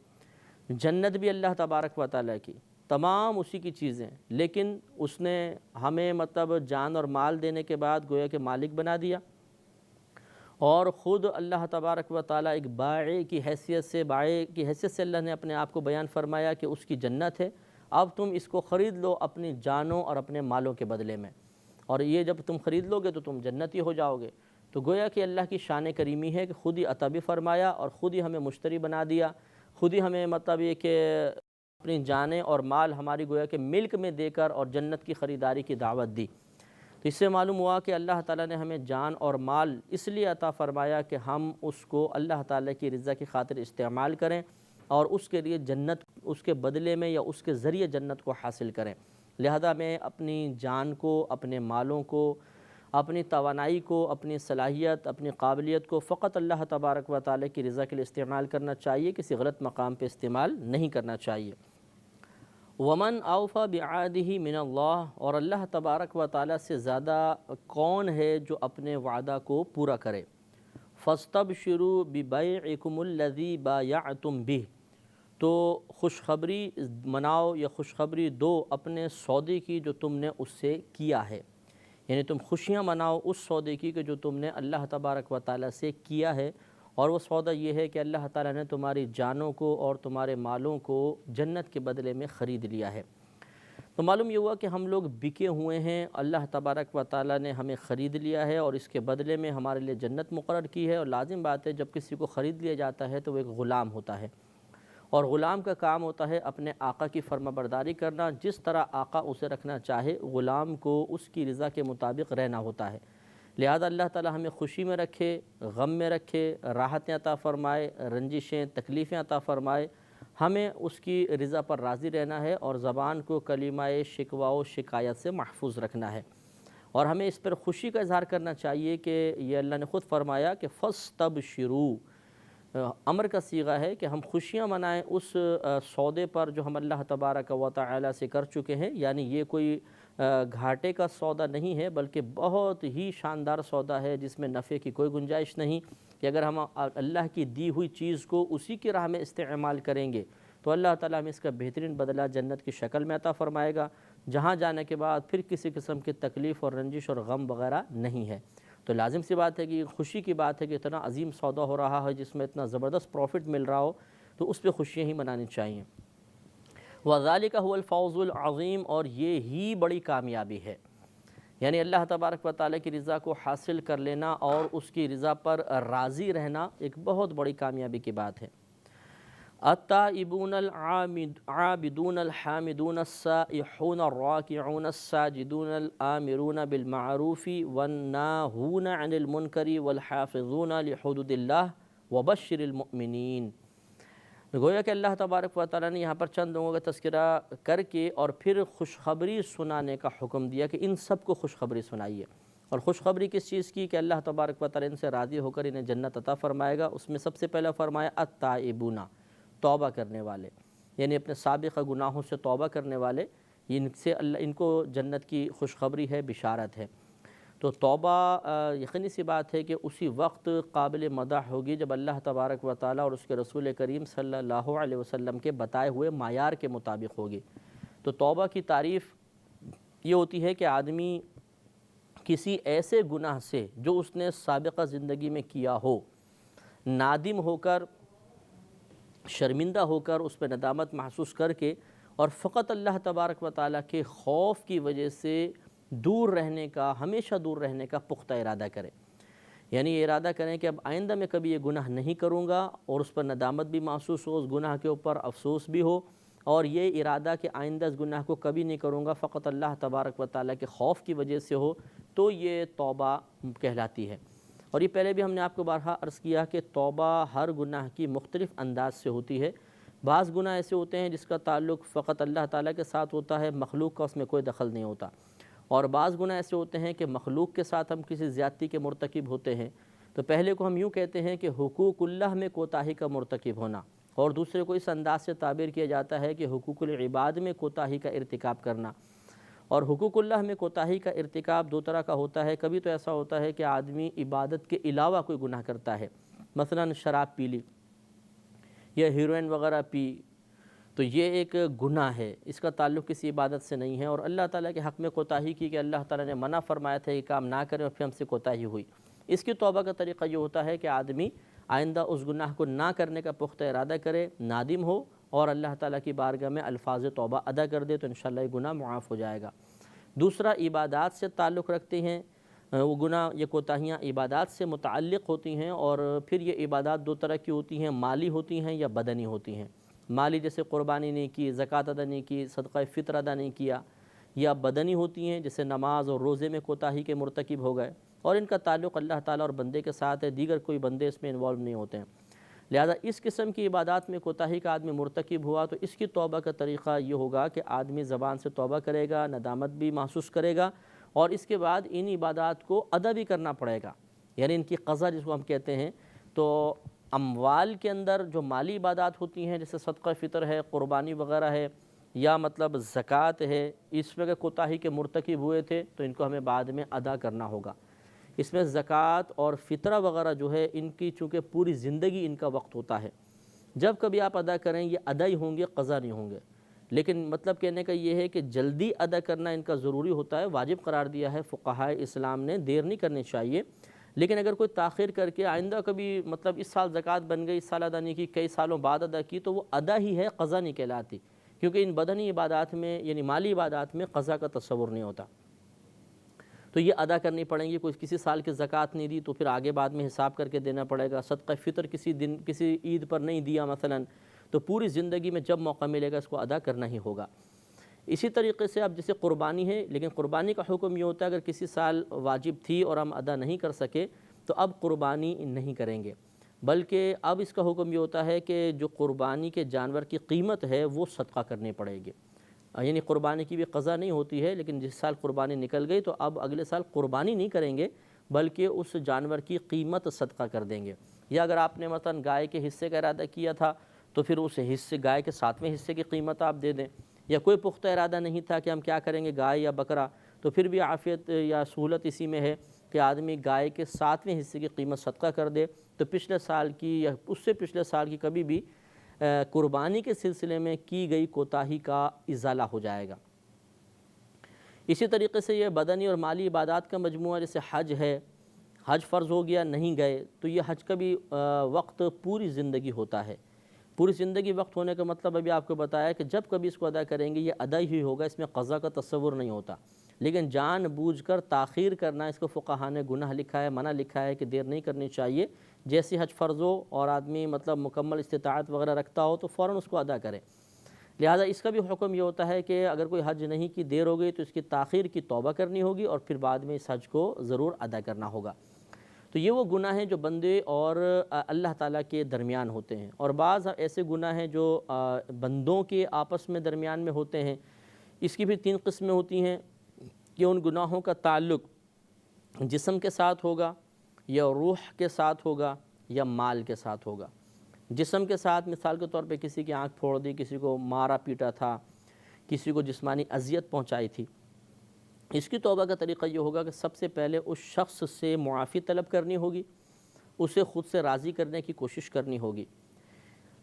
جنت بھی اللہ تبارک و تعالیٰ کی، تمام اسی کی چیزیں، لیکن اس نے ہمیں مطلب جان اور مال دینے کے بعد گویا کہ مالک بنا دیا، اور خود اللہ تبارک و تعالیٰ ایک بائع کی حیثیت سے اللہ نے اپنے آپ کو بیان فرمایا کہ اس کی جنت ہے، اب تم اس کو خرید لو اپنی جانوں اور اپنے مالوں کے بدلے میں، اور یہ جب تم خرید لو گے تو تم جنتی ہو جاؤ گے۔ تو گویا کہ اللہ کی شان کریمی ہے کہ خود ہی عطا بھی فرمایا اور خود ہی ہمیں مشتری بنا دیا، خود ہی ہمیں مطلب یہ کہ اپنی جانیں اور مال ہماری گویا کہ ملک میں دے کر اور جنت کی خریداری کی دعوت دی۔ تو اس سے معلوم ہوا کہ اللہ تعالیٰ نے ہمیں جان اور مال اس لیے عطا فرمایا کہ ہم اس کو اللہ تعالیٰ کی رضا کی خاطر استعمال کریں اور اس کے لیے جنت اس کے بدلے میں یا اس کے ذریعے جنت کو حاصل کریں۔ لہذا میں اپنی جان کو، اپنے مالوں کو، اپنی توانائی کو، اپنی صلاحیت، اپنی قابلیت کو فقط اللہ تبارک و تعالیٰ کی رضا کے لیے استعمال کرنا چاہیے، کسی غلط مقام پہ استعمال نہیں کرنا چاہیے۔ ومن اوفی بعہدہ من اللہ، اور اللہ تبارک و تعالیٰ سے زیادہ کون ہے جو اپنے وعدہ کو پورا کرے۔ فاستبشروا ببیعکم الذی بایعتم بہ، تو خوشخبری مناؤ یا خوشخبری دو اپنے سودے کی جو تم نے اس سے کیا ہے، یعنی تم خوشیاں مناؤ اس سودے کی کہ جو تم نے اللہ تبارک و تعالیٰ سے کیا ہے، اور وہ سودا یہ ہے کہ اللہ تعالیٰ نے تمہاری جانوں کو اور تمہارے مالوں کو جنت کے بدلے میں خرید لیا ہے۔ تو معلوم یہ ہوا کہ ہم لوگ بکے ہوئے ہیں، اللہ تبارک و تعالیٰ نے ہمیں خرید لیا ہے اور اس کے بدلے میں ہمارے لیے جنت مقرر کی ہے، اور لازم بات ہے جب کسی کو خرید لیا جاتا ہے تو وہ ایک غلام ہوتا ہے، اور غلام کا کام ہوتا ہے اپنے آقا کی فرما برداری کرنا، جس طرح آقا اسے رکھنا چاہے غلام کو اس کی رضا کے مطابق رہنا ہوتا ہے۔ لہذا اللہ تعالیٰ ہمیں خوشی میں رکھے، غم میں رکھے، راحتیں عطا فرمائے، رنجشیں تکلیفیں عطا فرمائے، ہمیں اس کی رضا پر راضی رہنا ہے اور زبان کو کلمہ شکوہ و شکایت سے محفوظ رکھنا ہے، اور ہمیں اس پر خوشی کا اظہار کرنا چاہیے کہ یہ اللہ نے خود فرمایا کہ فاستبشروا، امر کا صیغہ ہے کہ ہم خوشیاں منائیں اس سودے پر جو ہم اللہ تبارک و تعالی سے کر چکے ہیں، یعنی یہ کوئی گھاٹے کا سودا نہیں ہے بلکہ بہت ہی شاندار سودا ہے جس میں نفع کی کوئی گنجائش نہیں، کہ اگر ہم اللہ کی دی ہوئی چیز کو اسی کی راہ میں استعمال کریں گے تو اللہ تعالیٰ ہمیں اس کا بہترین بدلہ جنت کی شکل میں عطا فرمائے گا، جہاں جانے کے بعد پھر کسی قسم کی تکلیف اور رنجش اور غم وغیرہ نہیں ہے۔ تو لازم سی بات ہے کہ خوشی کی بات ہے کہ اتنا عظیم سودا ہو رہا ہے جس میں اتنا زبردست پروفٹ مل رہا ہو، تو اس پہ خوشیاں ہی منانی چاہیے۔ وَذَلِكَ هُوَ الْفَوْزُ الْعَظِيمُ، اور یہ ہی بڑی کامیابی ہے، یعنی اللہ تبارک و تعالیٰ کی رضا کو حاصل کر لینا اور اس کی رضا پر راضی رہنا ایک بہت بڑی کامیابی کی بات ہے۔ التائبون العابدون الحامدون السائحون الراکعون الساجدون الآمرون بالمعروف والناہون عن المنکر والحافظون لحدود اللہ وبشر المؤمنین۔ گویا کہ اللہ تبارک و تعالیٰ نے یہاں پر چند لوگوں کا تذکرہ کر کے اور پھر خوشخبری سنانے کا حکم دیا کہ ان سب کو خوشخبری سنائیے، اور خوشخبری کس چیز کی؟ کہ اللہ تبارک و تعالیٰ ان سے راضی ہو کر انہیں جنت عطا فرمائے گا۔ اس میں سب سے پہلا فرمایا التائبون، توبہ کرنے والے، یعنی اپنے سابقہ گناہوں سے توبہ کرنے والے، ان کو جنت کی خوشخبری ہے، بشارت ہے۔ تو توبہ یقینی سی بات ہے کہ اسی وقت قابل مدح ہوگی جب اللہ تبارک و تعالیٰ اور اس کے رسول کریم صلی اللہ علیہ وسلم کے بتائے ہوئے معیار کے مطابق ہوگی۔ تو توبہ کی تعریف یہ ہوتی ہے کہ آدمی کسی ایسے گناہ سے جو اس نے سابقہ زندگی میں کیا ہو، نادم ہو کر، شرمندہ ہو کر، اس پہ ندامت محسوس کر کے، اور فقط اللہ تبارک و تعالیٰ کے خوف کی وجہ سے دور رہنے کا، ہمیشہ دور رہنے کا پختہ ارادہ کریں، یعنی یہ ارادہ کریں کہ اب آئندہ میں کبھی یہ گناہ نہیں کروں گا، اور اس پر ندامت بھی محسوس ہو، اس گناہ کے اوپر افسوس بھی ہو، اور یہ ارادہ کہ آئندہ اس گناہ کو کبھی نہیں کروں گا فقط اللہ تبارک و تعالیٰ کے خوف کی وجہ سے ہو، تو یہ توبہ کہلاتی ہے۔ اور یہ پہلے بھی ہم نے آپ کو بارہا عرض کیا کہ توبہ ہر گناہ کی مختلف انداز سے ہوتی ہے۔ بعض گناہ ایسے ہوتے ہیں جس کا تعلق فقط اللہ تعالیٰ کے ساتھ ہوتا ہے، مخلوق کا اس میں کوئی دخل نہیں ہوتا، اور بعض گناہ ایسے ہوتے ہیں کہ مخلوق کے ساتھ ہم کسی زیادتی کے مرتکب ہوتے ہیں۔ تو پہلے کو ہم یوں کہتے ہیں کہ حقوق اللہ میں کوتاہی کا مرتکب ہونا، اور دوسرے کو اس انداز سے تعبیر کیا جاتا ہے کہ حقوق العباد میں کوتاہی کا ارتکاب کرنا۔ اور حقوق اللہ میں کوتاہی کا ارتکاب دو طرح کا ہوتا ہے، کبھی تو ایسا ہوتا ہے کہ آدمی عبادت کے علاوہ کوئی گناہ کرتا ہے، مثلا شراب پی لی یا ہیروئن وغیرہ پی، تو یہ ایک گناہ ہے، اس کا تعلق کسی عبادت سے نہیں ہے، اور اللہ تعالیٰ کے حق میں کوتاہی کی کہ اللہ تعالیٰ نے منع فرمایا تھا یہ کام نہ کریں اور پھر ہم سے کوتاہی ہوئی، اس کی توبہ کا طریقہ یہ ہوتا ہے کہ آدمی آئندہ اس گناہ کو نہ کرنے کا پختہ ارادہ کرے، نادم ہو اور اللہ تعالیٰ کی بارگاہ میں الفاظ توبہ ادا کر دے، تو انشاءاللہ یہ گناہ معاف ہو جائے گا۔ دوسرا عبادات سے تعلق رکھتے ہیں، وہ گناہ یہ کوتاہیاں عبادات سے متعلق ہوتی ہیں، اور پھر یہ عبادات دو طرح کی ہوتی ہیں، مالی ہوتی ہیں یا بدنی ہوتی ہیں۔ مالی جیسے قربانی نہیں کی، زکوٰۃ ادا نہیں کی، صدقہ فطر ادا نہیں کیا، یا بدنی ہوتی ہیں جیسے نماز اور روزے میں کوتاہی کے مرتکب ہو گئے، اور ان کا تعلق اللہ تعالیٰ اور بندے کے ساتھ ہے، دیگر کوئی بندے اس میں انوالو نہیں ہوتے ہیں۔ لہذا اس قسم کی عبادات میں کوتاہی کا آدمی مرتکب ہوا تو اس کی توبہ کا طریقہ یہ ہوگا کہ آدمی زبان سے توبہ کرے گا، ندامت بھی محسوس کرے گا، اور اس کے بعد ان عبادات کو ادا بھی کرنا پڑے گا، یعنی ان کی قضا جس کو ہم کہتے ہیں۔ تو اموال کے اندر جو مالی عبادات ہوتی ہیں جیسے صدقہ فطر ہے، قربانی وغیرہ ہے، یا مطلب زکوٰۃ ہے، اس میں اگر کوتاہی کے مرتکب ہوئے تھے تو ان کو ہمیں بعد میں ادا کرنا ہوگا۔ اس میں زکوٰۃ اور فطرہ وغیرہ جو ہے ان کی چونکہ پوری زندگی ان کا وقت ہوتا ہے، جب کبھی آپ ادا کریں یہ ادا ہی ہوں گے، قضا نہیں ہوں گے۔ لیکن مطلب کہنے کا یہ ہے کہ جلدی ادا کرنا ان کا ضروری ہوتا ہے، واجب قرار دیا ہے فقہائے اسلام نے، دیر نہیں کرنی چاہیے۔ لیکن اگر کوئی تاخیر کر کے آئندہ کبھی مطلب اس سال زکوٰۃ بن گئی، اس سال ادا نہیں کی، کئی سالوں بعد ادا کی، تو وہ ادا ہی ہے، قضا نہیں کہلاتی، کیونکہ ان بدنی عبادات میں یعنی مالی عبادات میں قضا کا تصور نہیں ہوتا۔ تو یہ ادا کرنی پڑیں گی۔ کوئی کسی سال کی زکوٰۃ نہیں دی تو پھر آگے بعد میں حساب کر کے دینا پڑے گا۔ صدقہ فطر کسی دن کسی عید پر نہیں دیا مثلا، تو پوری زندگی میں جب موقع ملے گا اس کو ادا کرنا ہی ہوگا۔ اسی طریقے سے اب جیسے قربانی ہے، لیکن قربانی کا حکم یہ ہوتا ہے اگر کسی سال واجب تھی اور ہم ادا نہیں کر سکے تو اب قربانی نہیں کریں گے، بلکہ اب اس کا حکم یہ ہوتا ہے کہ جو قربانی کے جانور کی قیمت ہے وہ صدقہ کرنی پڑے گی۔ یعنی قربانی کی بھی قضا نہیں ہوتی ہے، لیکن جس سال قربانی نکل گئی تو اب اگلے سال قربانی نہیں کریں گے بلکہ اس جانور کی قیمت صدقہ کر دیں گے۔ یا اگر آپ نے مثلا گائے کے حصے کا ارادہ کیا تھا تو پھر اس حصے گائے کے 7ویں حصے کی قیمت آپ دے دیں، یا کوئی پختہ ارادہ نہیں تھا کہ ہم کیا کریں گے گائے یا بکرا، تو پھر بھی عافیت یا سہولت اسی میں ہے کہ آدمی گائے کے 7ویں حصے کی قیمت صدقہ کر دے، تو پچھلے سال کی یا اس سے پچھلے سال کی کبھی بھی قربانی کے سلسلے میں کی گئی کوتاہی کا ازالہ ہو جائے گا۔ اسی طریقے سے یہ بدنی اور مالی عبادات کا مجموعہ، جیسے حج ہے، حج فرض ہو گیا نہیں گئے تو یہ حج کا بھی وقت پوری زندگی ہوتا ہے۔ پوری زندگی وقت ہونے کا مطلب ابھی آپ کو بتایا کہ جب کبھی اس کو ادا کریں گے یہ ادا ہی ہوگا، اس میں قضا کا تصور نہیں ہوتا۔ لیکن جان بوجھ کر تاخیر کرنا، اس کو فقہا نے گناہ لکھا ہے، منع لکھا ہے کہ دیر نہیں کرنی چاہیے۔ جیسی حج فرض ہو اور آدمی مطلب مکمل استطاعت وغیرہ رکھتا ہو تو فوراً اس کو ادا کرے۔ لہٰذا اس کا بھی حکم یہ ہوتا ہے کہ اگر کوئی حج نہیں کی، دیر ہو گئی، تو اس کی تاخیر کی توبہ کرنی ہوگی اور پھر بعد میں اس حج کو ضرور ادا کرنا ہوگا۔ تو یہ وہ گناہ ہیں جو بندے اور اللہ تعالیٰ کے درمیان ہوتے ہیں، اور بعض ایسے گناہ ہیں جو بندوں کے آپس میں درمیان میں ہوتے ہیں۔ اس کی بھی 3 قسمیں ہوتی ہیں کہ ان گناہوں کا تعلق جسم کے ساتھ ہوگا، یا روح کے ساتھ ہوگا، یا مال کے ساتھ ہوگا۔ جسم کے ساتھ مثال کے طور پہ کسی کی آنکھ پھوڑ دی، کسی کو مارا پیٹا تھا، کسی کو جسمانی اذیت پہنچائی تھی، اس کی توبہ کا طریقہ یہ ہوگا کہ سب سے پہلے اس شخص سے معافی طلب کرنی ہوگی، اسے خود سے راضی کرنے کی کوشش کرنی ہوگی۔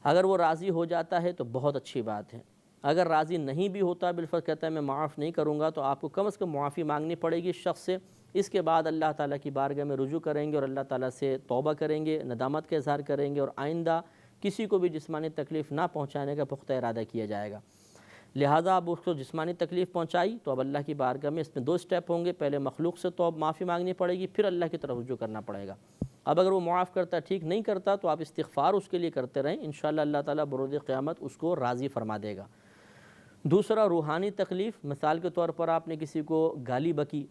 اگر وہ راضی ہو جاتا ہے تو بہت اچھی بات ہے، اگر راضی نہیں بھی ہوتا، بالفرض کہتا ہے میں معاف نہیں کروں گا، تو آپ کو کم از کم معافی مانگنی پڑے گی اس شخص سے۔ اس کے بعد اللہ تعالیٰ کی بارگاہ میں رجوع کریں گے اور اللہ تعالیٰ سے توبہ کریں گے، ندامت کا اظہار کریں گے، اور آئندہ کسی کو بھی جسمانی تکلیف نہ پہنچانے کا پختہ ارادہ کیا جائے گا۔ لہٰذا اب اس کو جسمانی تکلیف پہنچائی تو اب اللہ کی بارگاہ میں اس میں 2 سٹیپ ہوں گے، پہلے مخلوق سے معافی مانگنی پڑے گی، پھر اللہ کی طرف رجوع کرنا پڑے گا۔ اب اگر وہ معاف کرتا ہے، ٹھیک نہیں کرتا، تو آپ استغفار اس کے لیے کرتے رہیں، انشاءاللہ اللہ تعالیٰ بروز قیامت اس کو راضی فرما دے گا۔ دوسرا روحانی تکلیف، مثال کے طور پر آپ نے کسی کو گالی بکی،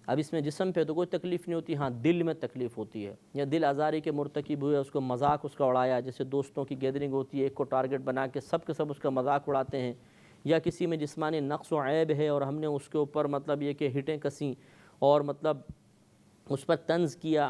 اب اس میں جسم پہ تو کوئی تکلیف نہیں ہوتی، ہاں دل میں تکلیف ہوتی ہے، یا دل آزاری کے مرتکب ہوئے، اس کو مذاق اس کا اڑایا، جیسے دوستوں کی گیدرنگ ہوتی ہے، ایک کو ٹارگٹ بنا کے سب کے سب اس کا مذاق اڑاتے ہیں، یا کسی میں جسمانی نقص و عیب ہے اور ہم نے اس کے اوپر مطلب یہ کہ ہٹیں کسیں اور مطلب اس پر طنز کیا،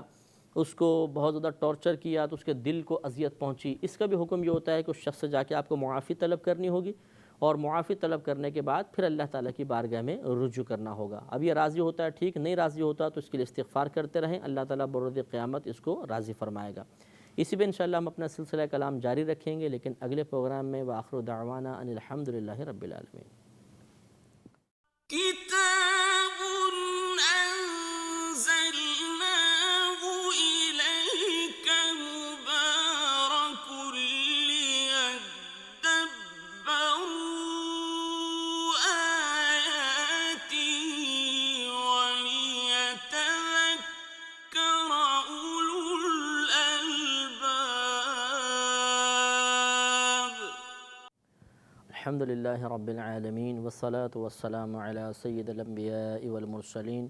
اس کو بہت زیادہ ٹارچر کیا، تو اس کے دل کو اذیت پہنچی۔ اس کا بھی حکم یہ ہوتا ہے کہ اس شخص سے جا کے آپ کو معافی طلب کرنی ہوگی، اور معافی طلب کرنے کے بعد پھر اللہ تعالیٰ کی بارگاہ میں رجوع کرنا ہوگا۔ اب یہ راضی ہوتا ہے ٹھیک، نہیں راضی ہوتا تو اس کے لیے استغفار کرتے رہیں، اللہ تعالیٰ بروز قیامت اس کو راضی فرمائے گا۔ اسی پہ انشاءاللہ ہم اپنا سلسلہ کلام جاری رکھیں گے، لیکن اگلے پروگرام میں وآخر دعوانا ان الحمدللہ رب العالمین۔ کتاب انزلناه الحمدللہ رب العالمین والصلاة والسلام علی سید الانبیاء والمرسلین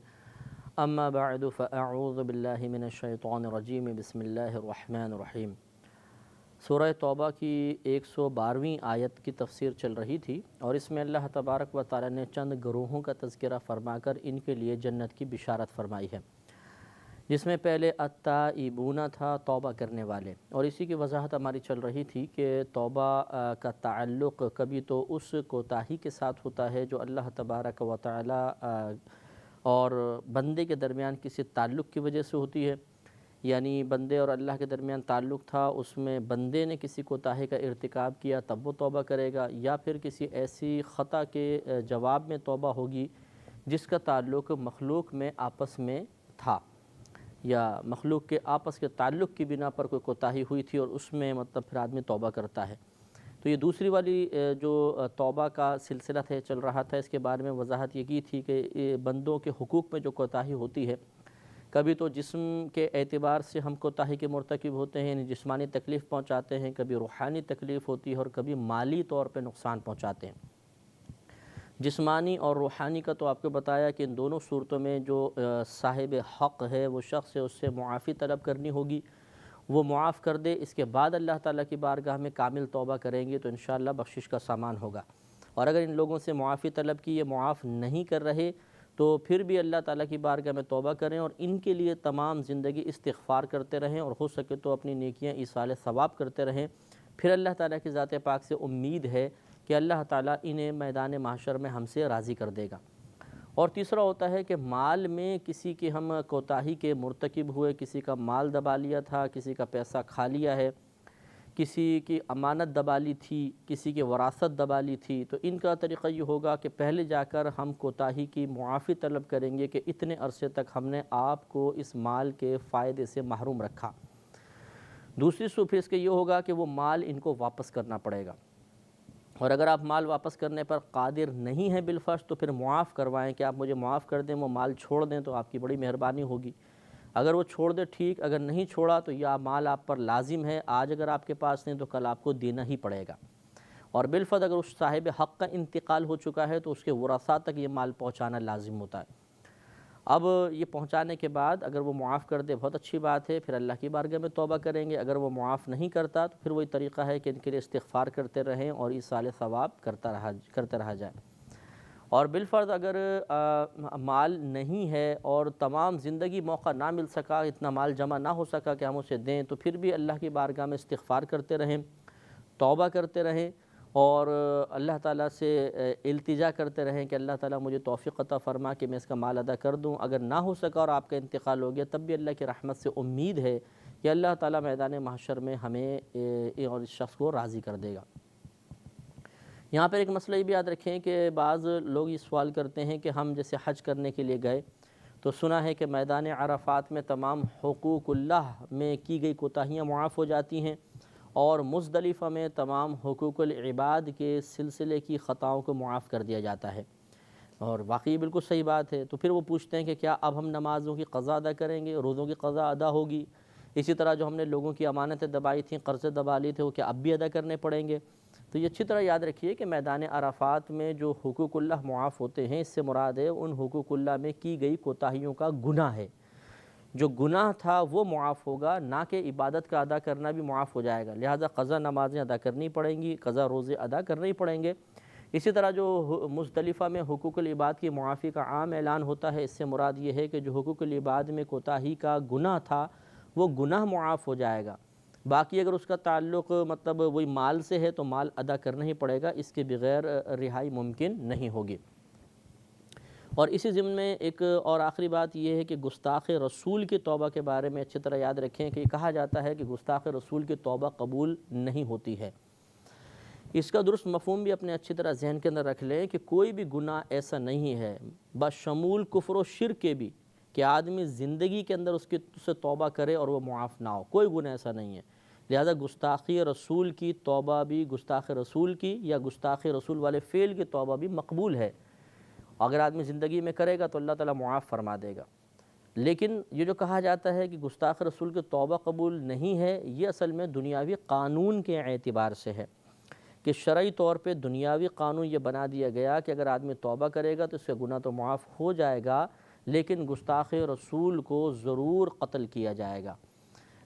اما بعد فاعوذ باللہ من الشیطان الرجیم بسم اللہ الرحمن الرحیم۔ سورہ توبہ کی 112ویں آیت کی تفسیر چل رہی تھی اور اس میں اللہ تبارک و تعالی نے چند گروہوں کا تذکرہ فرما کر ان کے لیے جنت کی بشارت فرمائی ہے، جس میں پہلے التائبون تھا، توبہ کرنے والے، اور اسی کی وضاحت ہماری چل رہی تھی کہ توبہ کا تعلق کبھی تو اس کوتاہی کے ساتھ ہوتا ہے جو اللہ تبارک و تعالی اور بندے کے درمیان کسی تعلق کی وجہ سے ہوتی ہے، یعنی بندے اور اللہ کے درمیان تعلق تھا، اس میں بندے نے کسی کوتاہی کا ارتکاب کیا تب وہ توبہ کرے گا، یا پھر کسی ایسی خطا کے جواب میں توبہ ہوگی جس کا تعلق مخلوق میں آپس میں تھا، یا مخلوق کے آپس کے تعلق کی بنا پر کوئی کوتاہی ہوئی تھی اور اس میں پھر آدمی توبہ کرتا ہے۔ تو یہ دوسری والی جو توبہ کا سلسلہ تھا چل رہا تھا، اس کے بارے میں وضاحت یہ کی تھی کہ بندوں کے حقوق میں جو کوتاہی ہوتی ہے، کبھی تو جسم کے اعتبار سے ہم کوتاہی کے مرتکب ہوتے ہیں، یعنی جسمانی تکلیف پہنچاتے ہیں، کبھی روحانی تکلیف ہوتی ہے اور کبھی مالی طور پہ نقصان پہنچاتے ہیں۔ جسمانی اور روحانی کا تو آپ کو بتایا کہ ان دونوں صورتوں میں جو صاحب حق ہے وہ شخص ہے، اس سے معافی طلب کرنی ہوگی، وہ معاف کر دے، اس کے بعد اللہ تعالیٰ کی بارگاہ میں کامل توبہ کریں گے تو انشاءاللہ بخشش کا سامان ہوگا۔ اور اگر ان لوگوں سے معافی طلب کی، یہ معاف نہیں کر رہے، تو پھر بھی اللہ تعالیٰ کی بارگاہ میں توبہ کریں اور ان کے لیے تمام زندگی استغفار کرتے رہیں، اور ہو سکے تو اپنی نیکیاں ایصال ثواب کرتے رہیں، پھر اللہ تعالیٰ کی ذات پاک سے امید ہے کہ اللہ تعالیٰ انہیں میدان محشر میں ہم سے راضی کر دے گا۔ اور تیسرا ہوتا ہے کہ مال میں کسی کی ہم کوتاہی کے مرتکب ہوئے، کسی کا مال دبا لیا تھا، کسی کا پیسہ کھا لیا ہے، کسی کی امانت دبا لی تھی، کسی کی وراثت دبا لی تھی، تو ان کا طریقہ یہ ہوگا کہ پہلے جا کر ہم کوتاہی کی معافی طلب کریں گے کہ اتنے عرصے تک ہم نے آپ کو اس مال کے فائدے سے محروم رکھا۔ دوسری صورت اس کے یہ ہوگا کہ وہ مال ان کو واپس کرنا پڑے گا، اور اگر آپ مال واپس کرنے پر قادر نہیں ہیں بالفرض تو پھر معاف کروائیں کہ آپ مجھے معاف کر دیں، وہ مال چھوڑ دیں تو آپ کی بڑی مہربانی ہوگی۔ اگر وہ چھوڑ دے ٹھیک، اگر نہیں چھوڑا تو یہ مال آپ پر لازم ہے، آج اگر آپ کے پاس نہیں تو کل آپ کو دینا ہی پڑے گا۔ اور بالفرض اگر اس صاحب حق کا انتقال ہو چکا ہے تو اس کے ورثاء تک یہ مال پہنچانا لازم ہوتا ہے۔ اب یہ پہنچانے کے بعد اگر وہ معاف کر دے بہت اچھی بات ہے، پھر اللہ کی بارگاہ میں توبہ کریں گے۔ اگر وہ معاف نہیں کرتا تو پھر وہی طریقہ ہے کہ ان کے لیے استغفار کرتے رہیں اور ایصال ثواب کرتا رہا جائے۔ اور بالفرض اگر مال نہیں ہے اور تمام زندگی موقع نہ مل سکا، اتنا مال جمع نہ ہو سکا کہ ہم اسے دیں، تو پھر بھی اللہ کی بارگاہ میں استغفار کرتے رہیں، توبہ کرتے رہیں اور اللہ تعالیٰ سے التجا کرتے رہیں کہ اللہ تعالیٰ مجھے توفیق عطا فرما کہ میں اس کا مال ادا کر دوں۔ اگر نہ ہو سکا اور آپ کا انتقال ہو گیا تب بھی اللہ کی رحمت سے امید ہے کہ اللہ تعالیٰ میدان محشر میں ہمیں اور اس شخص کو راضی کر دے گا۔ یہاں پر ایک مسئلہ یہ بھی یاد رکھیں کہ بعض لوگ یہ سوال کرتے ہیں کہ ہم جیسے حج کرنے کے لیے گئے تو سنا ہے کہ میدان عرفات میں تمام حقوق اللہ میں کی گئی کوتاہیاں معاف ہو جاتی ہیں، اور مزدلفہ میں تمام حقوق العباد کے سلسلے کی خطاؤں کو معاف کر دیا جاتا ہے، اور واقعی بالکل صحیح بات ہے۔ تو پھر وہ پوچھتے ہیں کہ کیا اب ہم نمازوں کی قضا ادا کریں گے، روزوں کی قضا ادا ہوگی، اسی طرح جو ہم نے لوگوں کی امانتیں دبائی تھیں، قرضے دبا لیے تھے، وہ کیا اب بھی ادا کرنے پڑیں گے؟ تو یہ اچھی طرح یاد رکھیے کہ میدان عرفات میں جو حقوق اللہ معاف ہوتے ہیں، اس سے مراد ہے ان حقوق اللہ میں کی گئی کوتاہیوں کا گناہ ہے۔ جو گناہ تھا وہ معاف ہوگا، نہ کہ عبادت کا ادا کرنا بھی معاف ہو جائے گا، لہذا قضا نمازیں ادا کرنی پڑیں گی، قضا روزے ادا کرنے ہی پڑیں گے۔ اسی طرح جو مزدلفہ میں حقوق العباد کی معافی کا عام اعلان ہوتا ہے، اس سے مراد یہ ہے کہ جو حقوق العباد میں کوتاہی کا گناہ تھا وہ گناہ معاف ہو جائے گا۔ باقی اگر اس کا تعلق وہی مال سے ہے تو مال ادا کرنا ہی پڑے گا، اس کے بغیر رہائی ممکن نہیں ہوگی۔ اور اسی ضمن میں ایک اور آخری بات یہ ہے کہ گستاخ رسول کی توبہ کے بارے میں اچھی طرح یاد رکھیں کہ یہ کہا جاتا ہے کہ گستاخ رسول کی توبہ قبول نہیں ہوتی ہے۔ اس کا درست مفہوم بھی اپنے اچھی طرح ذہن کے اندر رکھ لیں کہ کوئی بھی گناہ ایسا نہیں ہے بشمول کفر و شرک کے بھی کہ آدمی زندگی کے اندر اس سے توبہ کرے اور وہ معاف نہ ہو، کوئی گناہ ایسا نہیں ہے۔ لہذا گستاخی رسول کی توبہ بھی، گستاخ رسول کی یا گستاخ رسول والے فعل کی توبہ بھی مقبول ہے۔ اگر آدمی زندگی میں کرے گا تو اللہ تعالیٰ معاف فرما دے گا۔ لیکن یہ جو کہا جاتا ہے کہ گستاخ رسول کی توبہ قبول نہیں ہے، یہ اصل میں دنیاوی قانون کے اعتبار سے ہے کہ شرعی طور پہ دنیاوی قانون یہ بنا دیا گیا کہ اگر آدمی توبہ کرے گا تو اس کا گناہ تو معاف ہو جائے گا، لیکن گستاخ رسول کو ضرور قتل کیا جائے گا۔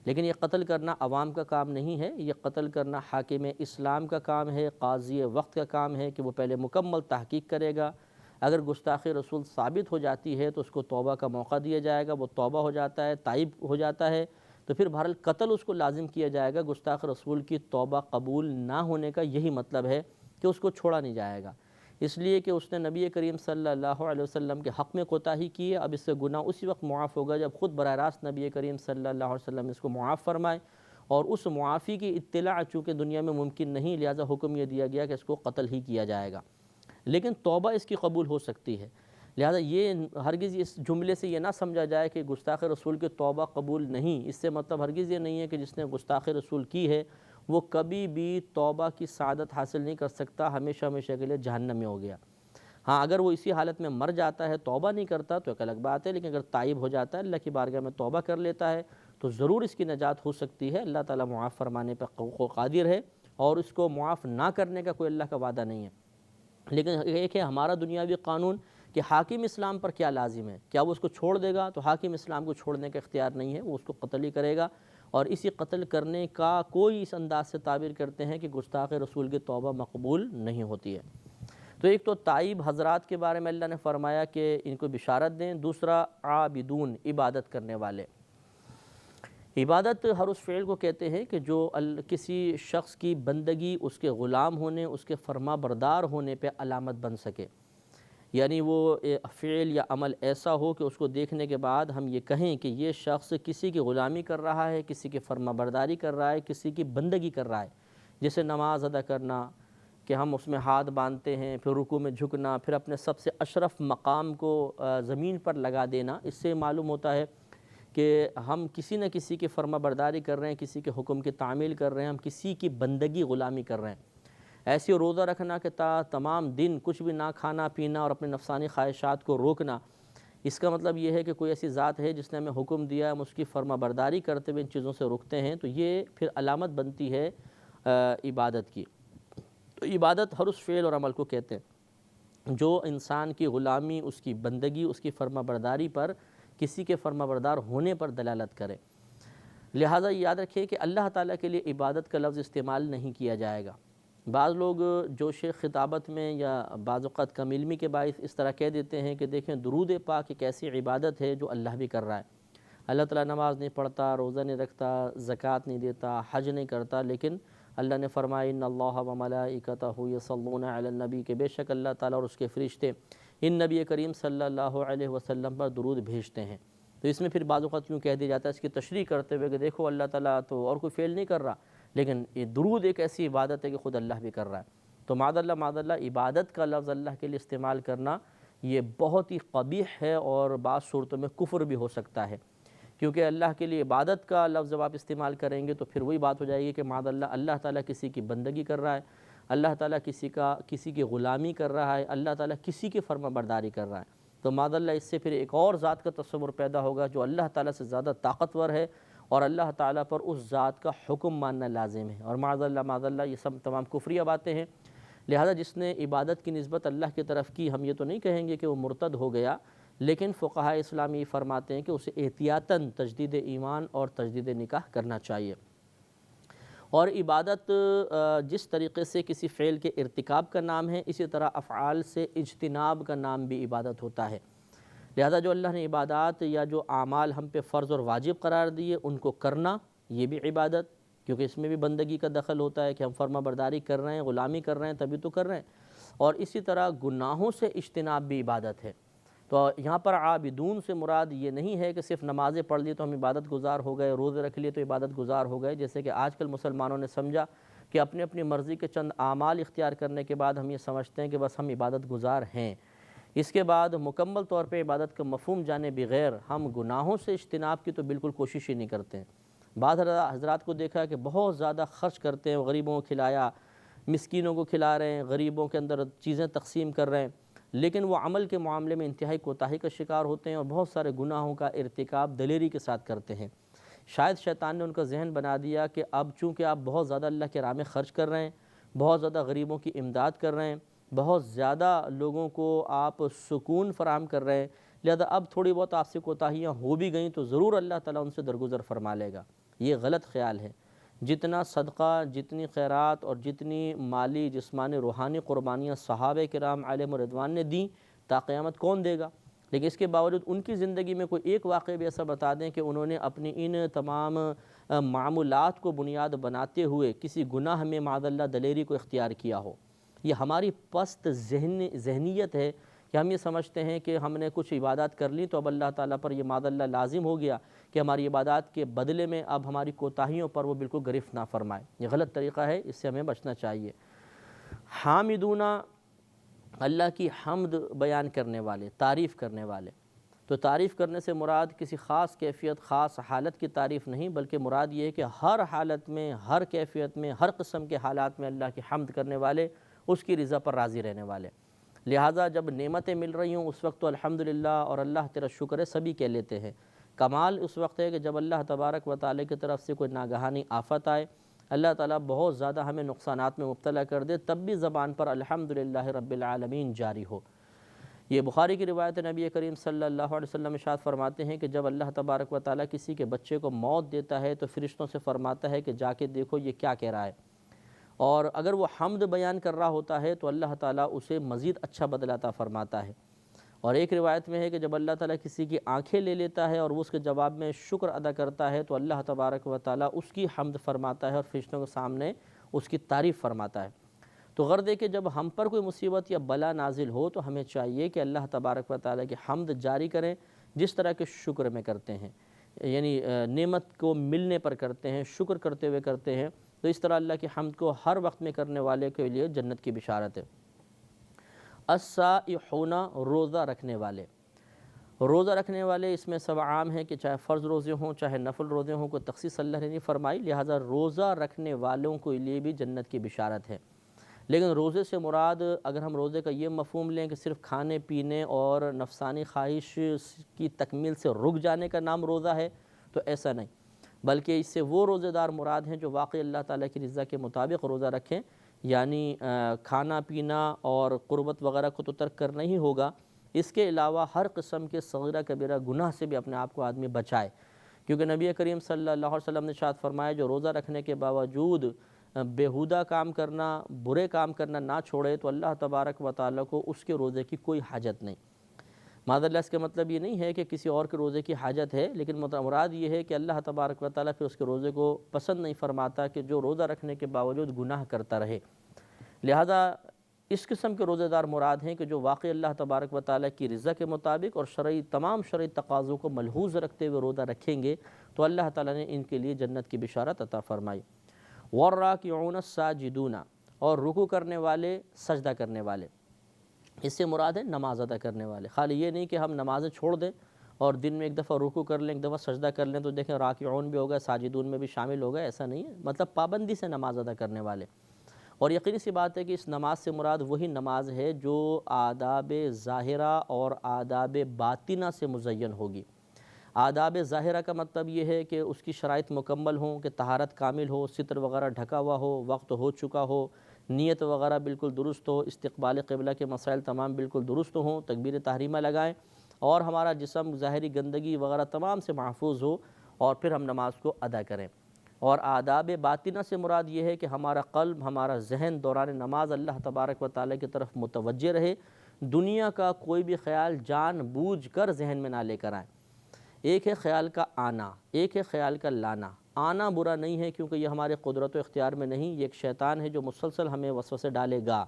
لیکن یہ قتل کرنا عوام کا کام نہیں ہے، یہ قتل کرنا حاکم اسلام کا کام ہے، قاضی وقت کا کام ہے کہ وہ پہلے مکمل تحقیق کرے گا۔ اگر گستاخ رسول ثابت ہو جاتی ہے تو اس کو توبہ کا موقع دیا جائے گا، وہ توبہ ہو جاتا ہے، تائب ہو جاتا ہے، تو پھر بہرحال قتل اس کو لازم کیا جائے گا۔ گستاخ رسول کی توبہ قبول نہ ہونے کا یہی مطلب ہے کہ اس کو چھوڑا نہیں جائے گا، اس لیے کہ اس نے نبی کریم صلی اللہ علیہ وسلم کے حق میں کوتاہی کی ہے۔ اب اس سے گناہ اسی وقت معاف ہوگا جب خود براہ راست نبی کریم صلی اللہ علیہ وسلم اس کو معاف فرمائے، اور اس معافی کی اطلاع چونکہ دنیا میں ممکن نہیں، لہذا حکم یہ دیا گیا کہ اس کو قتل ہی کیا جائے گا، لیکن توبہ اس کی قبول ہو سکتی ہے۔ لہذا یہ ہرگز اس جملے سے یہ نہ سمجھا جائے کہ گستاخ رسول کی توبہ قبول نہیں، اس سے مطلب ہرگز یہ نہیں ہے کہ جس نے گستاخ رسول کی ہے وہ کبھی بھی توبہ کی سعادت حاصل نہیں کر سکتا، ہمیشہ ہمیشہ کے لیے جہنم میں ہو گیا۔ ہاں اگر وہ اسی حالت میں مر جاتا ہے، توبہ نہیں کرتا تو ایک الگ بات ہے، لیکن اگر تائب ہو جاتا ہے، اللہ کی بارگاہ میں توبہ کر لیتا ہے تو ضرور اس کی نجات ہو سکتی ہے۔ اللہ تعالیٰ معاف فرمانے پر قادر ہے، اور اس کو معاف نہ کرنے کا کوئی اللہ کا وعدہ نہیں ہے۔ لیکن ایک ہے ہمارا دنیاوی قانون کہ حاکم اسلام پر کیا لازم ہے، کیا وہ اس کو چھوڑ دے گا؟ تو حاکم اسلام کو چھوڑنے کا اختیار نہیں ہے، وہ اس کو قتل ہی کرے گا، اور اسی قتل کرنے کا کوئی اس انداز سے تعبیر کرتے ہیں کہ گستاخ رسول کی توبہ مقبول نہیں ہوتی ہے۔ تو ایک تو تائب حضرات کے بارے میں اللہ نے فرمایا کہ ان کو بشارت دیں، دوسرا عابدون عبادت کرنے والے۔ عبادت ہر اس فعل کو کہتے ہیں کہ جو کسی شخص کی بندگی اس کے غلام ہونے، اس کے فرما بردار ہونے پہ علامت بن سکے، یعنی وہ فعل یا عمل ایسا ہو کہ اس کو دیکھنے کے بعد ہم یہ کہیں کہ یہ شخص کسی کی غلامی کر رہا ہے، کسی کی فرما برداری کر رہا ہے، کسی کی بندگی کر رہا ہے، جیسے نماز ادا کرنا کہ ہم اس میں ہاتھ باندھتے ہیں، پھر رکوع میں جھکنا، پھر اپنے سب سے اشرف مقام کو زمین پر لگا دینا۔ اس سے معلوم ہوتا ہے کہ ہم کسی نہ کسی کی فرما برداری کر رہے ہیں، کسی کے حکم کی تعمیل کر رہے ہیں، ہم کسی کی بندگی غلامی کر رہے ہیں۔ ایسی روزہ رکھنا کہ تمام دن کچھ بھی نہ کھانا پینا اور اپنے نفسانی خواہشات کو روکنا، اس کا مطلب یہ ہے کہ کوئی ایسی ذات ہے جس نے ہمیں حکم دیا، ہم اس کی فرما برداری کرتے ہوئے ان چیزوں سے رکتے ہیں، تو یہ پھر علامت بنتی ہے عبادت کی۔ تو عبادت ہر اس فعل اور عمل کو کہتے ہیں جو انسان کی غلامی، اس کی بندگی، اس کی فرما برداری پر، کسی کے فرما بردار ہونے پر دلالت کرے۔ لہٰذا یاد رکھیں کہ اللہ تعالیٰ کے لیے عبادت کا لفظ استعمال نہیں کیا جائے گا۔ بعض لوگ جوش خطابت میں یا بعض اوقات کم علمی کے باعث اس طرح کہہ دیتے ہیں کہ دیکھیں درود پاک ایک ایسی عبادت ہے جو اللہ بھی کر رہا ہے۔ اللہ تعالیٰ نماز نہیں پڑھتا، روزہ نہیں رکھتا، زکوٰۃ نہیں دیتا، حج نہیں کرتا، لیکن اللہ نے فرمایا ان اللہ و ملائکتہ یصلون علی النبی، کہ بے شک اللہ تعالیٰ اور اس کے فرشتے ان نبی کریم صلی اللہ علیہ وسلم پر درود بھیجتے ہیں۔ تو اس میں پھر بعض اوقات یوں کہہ دیا جاتا ہے اس کی تشریح کرتے ہوئے کہ دیکھو اللہ تعالیٰ تو اور کوئی فعل نہیں کر رہا، لیکن یہ درود ایک ایسی عبادت ہے کہ خود اللہ بھی کر رہا ہے۔ تو معاذ اللہ عبادت کا لفظ اللہ کے لیے استعمال کرنا یہ بہت ہی قبیح ہے، اور بعض صورتوں میں کفر بھی ہو سکتا ہے، کیونکہ اللہ کے لیے عبادت کا لفظ جب آپ استعمال کریں گے تو پھر وہی بات ہو جائے گی کہ معاذ اللہ تعالیٰ کسی کی بندگی کر رہا ہے، اللہ تعالیٰ کسی کی غلامی کر رہا ہے، اللہ تعالیٰ کسی کی فرما برداری کر رہا ہے۔ تو معاذ اللہ اس سے پھر ایک اور ذات کا تصور پیدا ہوگا جو اللہ تعالیٰ سے زیادہ طاقتور ہے، اور اللہ تعالیٰ پر اس ذات کا حکم ماننا لازم ہے، اور معاذ اللہ یہ سب تمام کفریہ باتیں ہیں۔ لہذا جس نے عبادت کی نسبت اللہ کی طرف کی، ہم یہ تو نہیں کہیں گے کہ وہ مرتد ہو گیا، لیکن فقہاء اسلامی فرماتے ہیں کہ اسے احتیاطاً تجدید ایمان اور تجدید نکاح کرنا چاہیے۔ اور عبادت جس طریقے سے کسی فعل کے ارتکاب کا نام ہے، اسی طرح افعال سے اجتناب کا نام بھی عبادت ہوتا ہے۔ لہذا جو اللہ نے عبادات یا جو اعمال ہم پہ فرض اور واجب قرار دیے ان کو کرنا، یہ بھی عبادت، کیونکہ اس میں بھی بندگی کا دخل ہوتا ہے کہ ہم فرما برداری کر رہے ہیں، غلامی کر رہے ہیں، تبھی تو کر رہے ہیں۔ اور اسی طرح گناہوں سے اجتناب بھی عبادت ہے۔ تو یہاں پر عابدون سے مراد یہ نہیں ہے کہ صرف نمازیں پڑھ لی تو ہم عبادت گزار ہو گئے، روزے رکھ لیے تو عبادت گزار ہو گئے، جیسے کہ آج کل مسلمانوں نے سمجھا کہ اپنی اپنی مرضی کے چند اعمال اختیار کرنے کے بعد ہم یہ سمجھتے ہیں کہ بس ہم عبادت گزار ہیں۔ اس کے بعد مکمل طور پہ عبادت کا مفہوم جانے بغیر ہم گناہوں سے اجتناب کی تو بالکل کوشش ہی نہیں کرتے ہیں۔ بعض حضرات کو دیکھا کہ بہت زیادہ خرچ کرتے ہیں، غریبوں کو کھلایا، مسکینوں کو کھلا رہے ہیں، غریبوں کے اندر چیزیں تقسیم کر رہے ہیں، لیکن وہ عمل کے معاملے میں انتہائی کوتاہی کا شکار ہوتے ہیں اور بہت سارے گناہوں کا ارتکاب دلیری کے ساتھ کرتے ہیں۔ شاید شیطان نے ان کا ذہن بنا دیا کہ اب چونکہ آپ بہت زیادہ اللہ کے راہ میں خرچ کر رہے ہیں بہت زیادہ غریبوں کی امداد کر رہے ہیں، بہت زیادہ لوگوں کو آپ سکون فراہم کر رہے ہیں، لہذا اب تھوڑی بہت آپ سے کوتاہیاں ہو بھی گئیں تو ضرور اللہ تعالیٰ ان سے درگزر فرما لے گا۔ یہ غلط خیال ہے۔ جتنا صدقہ، جتنی خیرات اور جتنی مالی جسمانی روحانی قربانیاں صحابہ کرام علیہم رضوان نے دیں، تا قیامت کون دے گا؟ لیکن اس کے باوجود ان کی زندگی میں کوئی ایک واقعہ بھی ایسا بتا دیں کہ انہوں نے اپنی ان تمام معمولات کو بنیاد بناتے ہوئے کسی گناہ میں معاذ اللہ دلیری کو اختیار کیا ہو۔ یہ ہماری پست ذہنیت ہے کہ ہم یہ سمجھتے ہیں کہ ہم نے کچھ عبادات کر لی تو اب اللہ تعالیٰ پر یہ معاذ اللہ لازم ہو گیا کہ ہماری عبادات کے بدلے میں اب ہماری کوتاہیوں پر وہ بالکل گرفت نہ فرمائے۔ یہ غلط طریقہ ہے، اس سے ہمیں بچنا چاہیے۔ حامدون، اللہ کی حمد بیان کرنے والے، تعریف کرنے والے۔ تو تعریف کرنے سے مراد کسی خاص کیفیت، خاص حالت کی تعریف نہیں، بلکہ مراد یہ ہے کہ ہر حالت میں، ہر کیفیت میں، ہر قسم کے حالات میں اللہ کی حمد کرنے والے، اس کی رضا پر راضی رہنے والے۔ لہٰذا جب نعمتیں مل رہی ہوں اس وقت تو الحمدللہ اور اللہ تیرا شکر ہے سبھی کہہ لیتے ہیں۔ کمال اس وقت ہے کہ جب اللہ تبارک و تعالیٰ کی طرف سے کوئی ناگہانی آفت آئے، اللہ تعالیٰ بہت زیادہ ہمیں نقصانات میں مبتلا کر دے، تب بھی زبان پر الحمدللہ رب العالمین جاری ہو۔ یہ بخاری کی روایت نبی کریم صلی اللہ علیہ وسلم ارشاد فرماتے ہیں کہ جب اللہ تبارک و تعالیٰ کسی کے بچے کو موت دیتا ہے تو فرشتوں سے فرماتا ہے کہ جا کے دیکھو یہ کیا کہہ رہا ہے، اور اگر وہ حمد بیان کر رہا ہوتا ہے تو اللہ تعالیٰ اسے مزید اچھا بدلہ عطا فرماتا ہے۔ اور ایک روایت میں ہے کہ جب اللہ تعالیٰ کسی کی آنکھیں لے لیتا ہے اور وہ اس کے جواب میں شکر ادا کرتا ہے تو اللہ تبارک و تعالیٰ اس کی حمد فرماتا ہے اور فرشتوں کے سامنے اس کی تعریف فرماتا ہے۔ تو غرض ہے کہ جب ہم پر کوئی مصیبت یا بلا نازل ہو تو ہمیں چاہیے کہ اللہ تبارک و تعالیٰ کی حمد جاری کریں، جس طرح کے شکر میں کرتے ہیں، یعنی نعمت کو ملنے پر کرتے ہیں، شکر کرتے ہوئے کرتے ہیں، تو اس طرح اللہ کی حمد کو ہر وقت میں کرنے والے کے لیے جنت کی بشارت ہے۔ الصائحون، روزہ رکھنے والے۔ روزہ رکھنے والے اس میں سب عام ہیں کہ چاہے فرض روزے ہوں چاہے نفل روزے ہوں، کوئی تخصیص اللہ نے نہیں فرمائی، لہٰذا روزہ رکھنے والوں کے لیے بھی جنت کی بشارت ہے۔ لیکن روزے سے مراد اگر ہم روزے کا یہ مفہوم لیں کہ صرف کھانے پینے اور نفسانی خواہش کی تکمیل سے رک جانے کا نام روزہ ہے تو ایسا نہیں، بلکہ اس سے وہ روزے دار مراد ہیں جو واقعی اللہ تعالیٰ کی رضا کے مطابق روزہ رکھیں، یعنی کھانا پینا اور قربت وغیرہ کو تو ترک کرنا ہی ہوگا، اس کے علاوہ ہر قسم کے صغیرہ کبیرہ گناہ سے بھی اپنے آپ کو آدمی بچائے، کیونکہ نبی کریم صلی اللہ علیہ وسلم نے ارشاد فرمایا جو روزہ رکھنے کے باوجود بیہودہ کام کرنا، برے کام کرنا نہ چھوڑے تو اللہ تبارک و تعالیٰ کو اس کے روزے کی کوئی حاجت نہیں۔ معاذ اللہ اس کا مطلب یہ نہیں ہے کہ کسی اور کے روزے کی حاجت ہے، لیکن مراد یہ ہے کہ اللہ تبارک و تعالیٰ پھر اس کے روزے کو پسند نہیں فرماتا کہ جو روزہ رکھنے کے باوجود گناہ کرتا رہے۔ لہذا اس قسم کے روزے دار مراد ہیں کہ جو واقعی اللہ تبارک و تعالیٰ کی رضا کے مطابق اور تمام شرعی تقاضوں کو ملحوظ رکھتے ہوئے روزہ رکھیں گے تو اللہ تعالیٰ نے ان کے لیے جنت کی بشارت عطا فرمائی۔ والراکعون الساجدون، اور رکوع کرنے والے، سجدہ کرنے والے، اس سے مراد ہے نماز ادا کرنے والے۔ خالی یہ نہیں کہ ہم نمازیں چھوڑ دیں اور دن میں ایک دفعہ رکوع کر لیں، ایک دفعہ سجدہ کر لیں تو دیکھیں راکعون بھی ہوگا، ساجدون میں بھی شامل ہوگا، ایسا نہیں ہے، مطلب پابندی سے نماز ادا کرنے والے۔ اور یقینی سی بات ہے کہ اس نماز سے مراد وہی نماز ہے جو آداب ظاہرہ اور آداب باطنہ سے مزین ہوگی۔ آداب ظاہرہ کا مطلب یہ ہے کہ اس کی شرائط مکمل ہوں، کہ طہارت کامل ہو، ستر وغیرہ ڈھکا ہوا ہو، وقت ہو چکا ہو، نیت وغیرہ بالکل درست ہو، استقبال قبلہ کے مسائل تمام بالکل درست ہوں، تکبیر تحریمہ لگائیں اور ہمارا جسم ظاہری گندگی وغیرہ تمام سے محفوظ ہو، اور پھر ہم نماز کو ادا کریں۔ اور آداب باطنہ سے مراد یہ ہے کہ ہمارا قلب، ہمارا ذہن دوران نماز اللہ تبارک و تعالیٰ کی طرف متوجہ رہے، دنیا کا کوئی بھی خیال جان بوجھ کر ذہن میں نہ لے کر آئیں۔ ایک ہے خیال کا آنا، ایک ہے خیال کا لانا۔ آنا برا نہیں ہے کیونکہ یہ ہمارے قدرت و اختیار میں نہیں، یہ ایک شیطان ہے جو مسلسل ہمیں وسوسے ڈالے گا،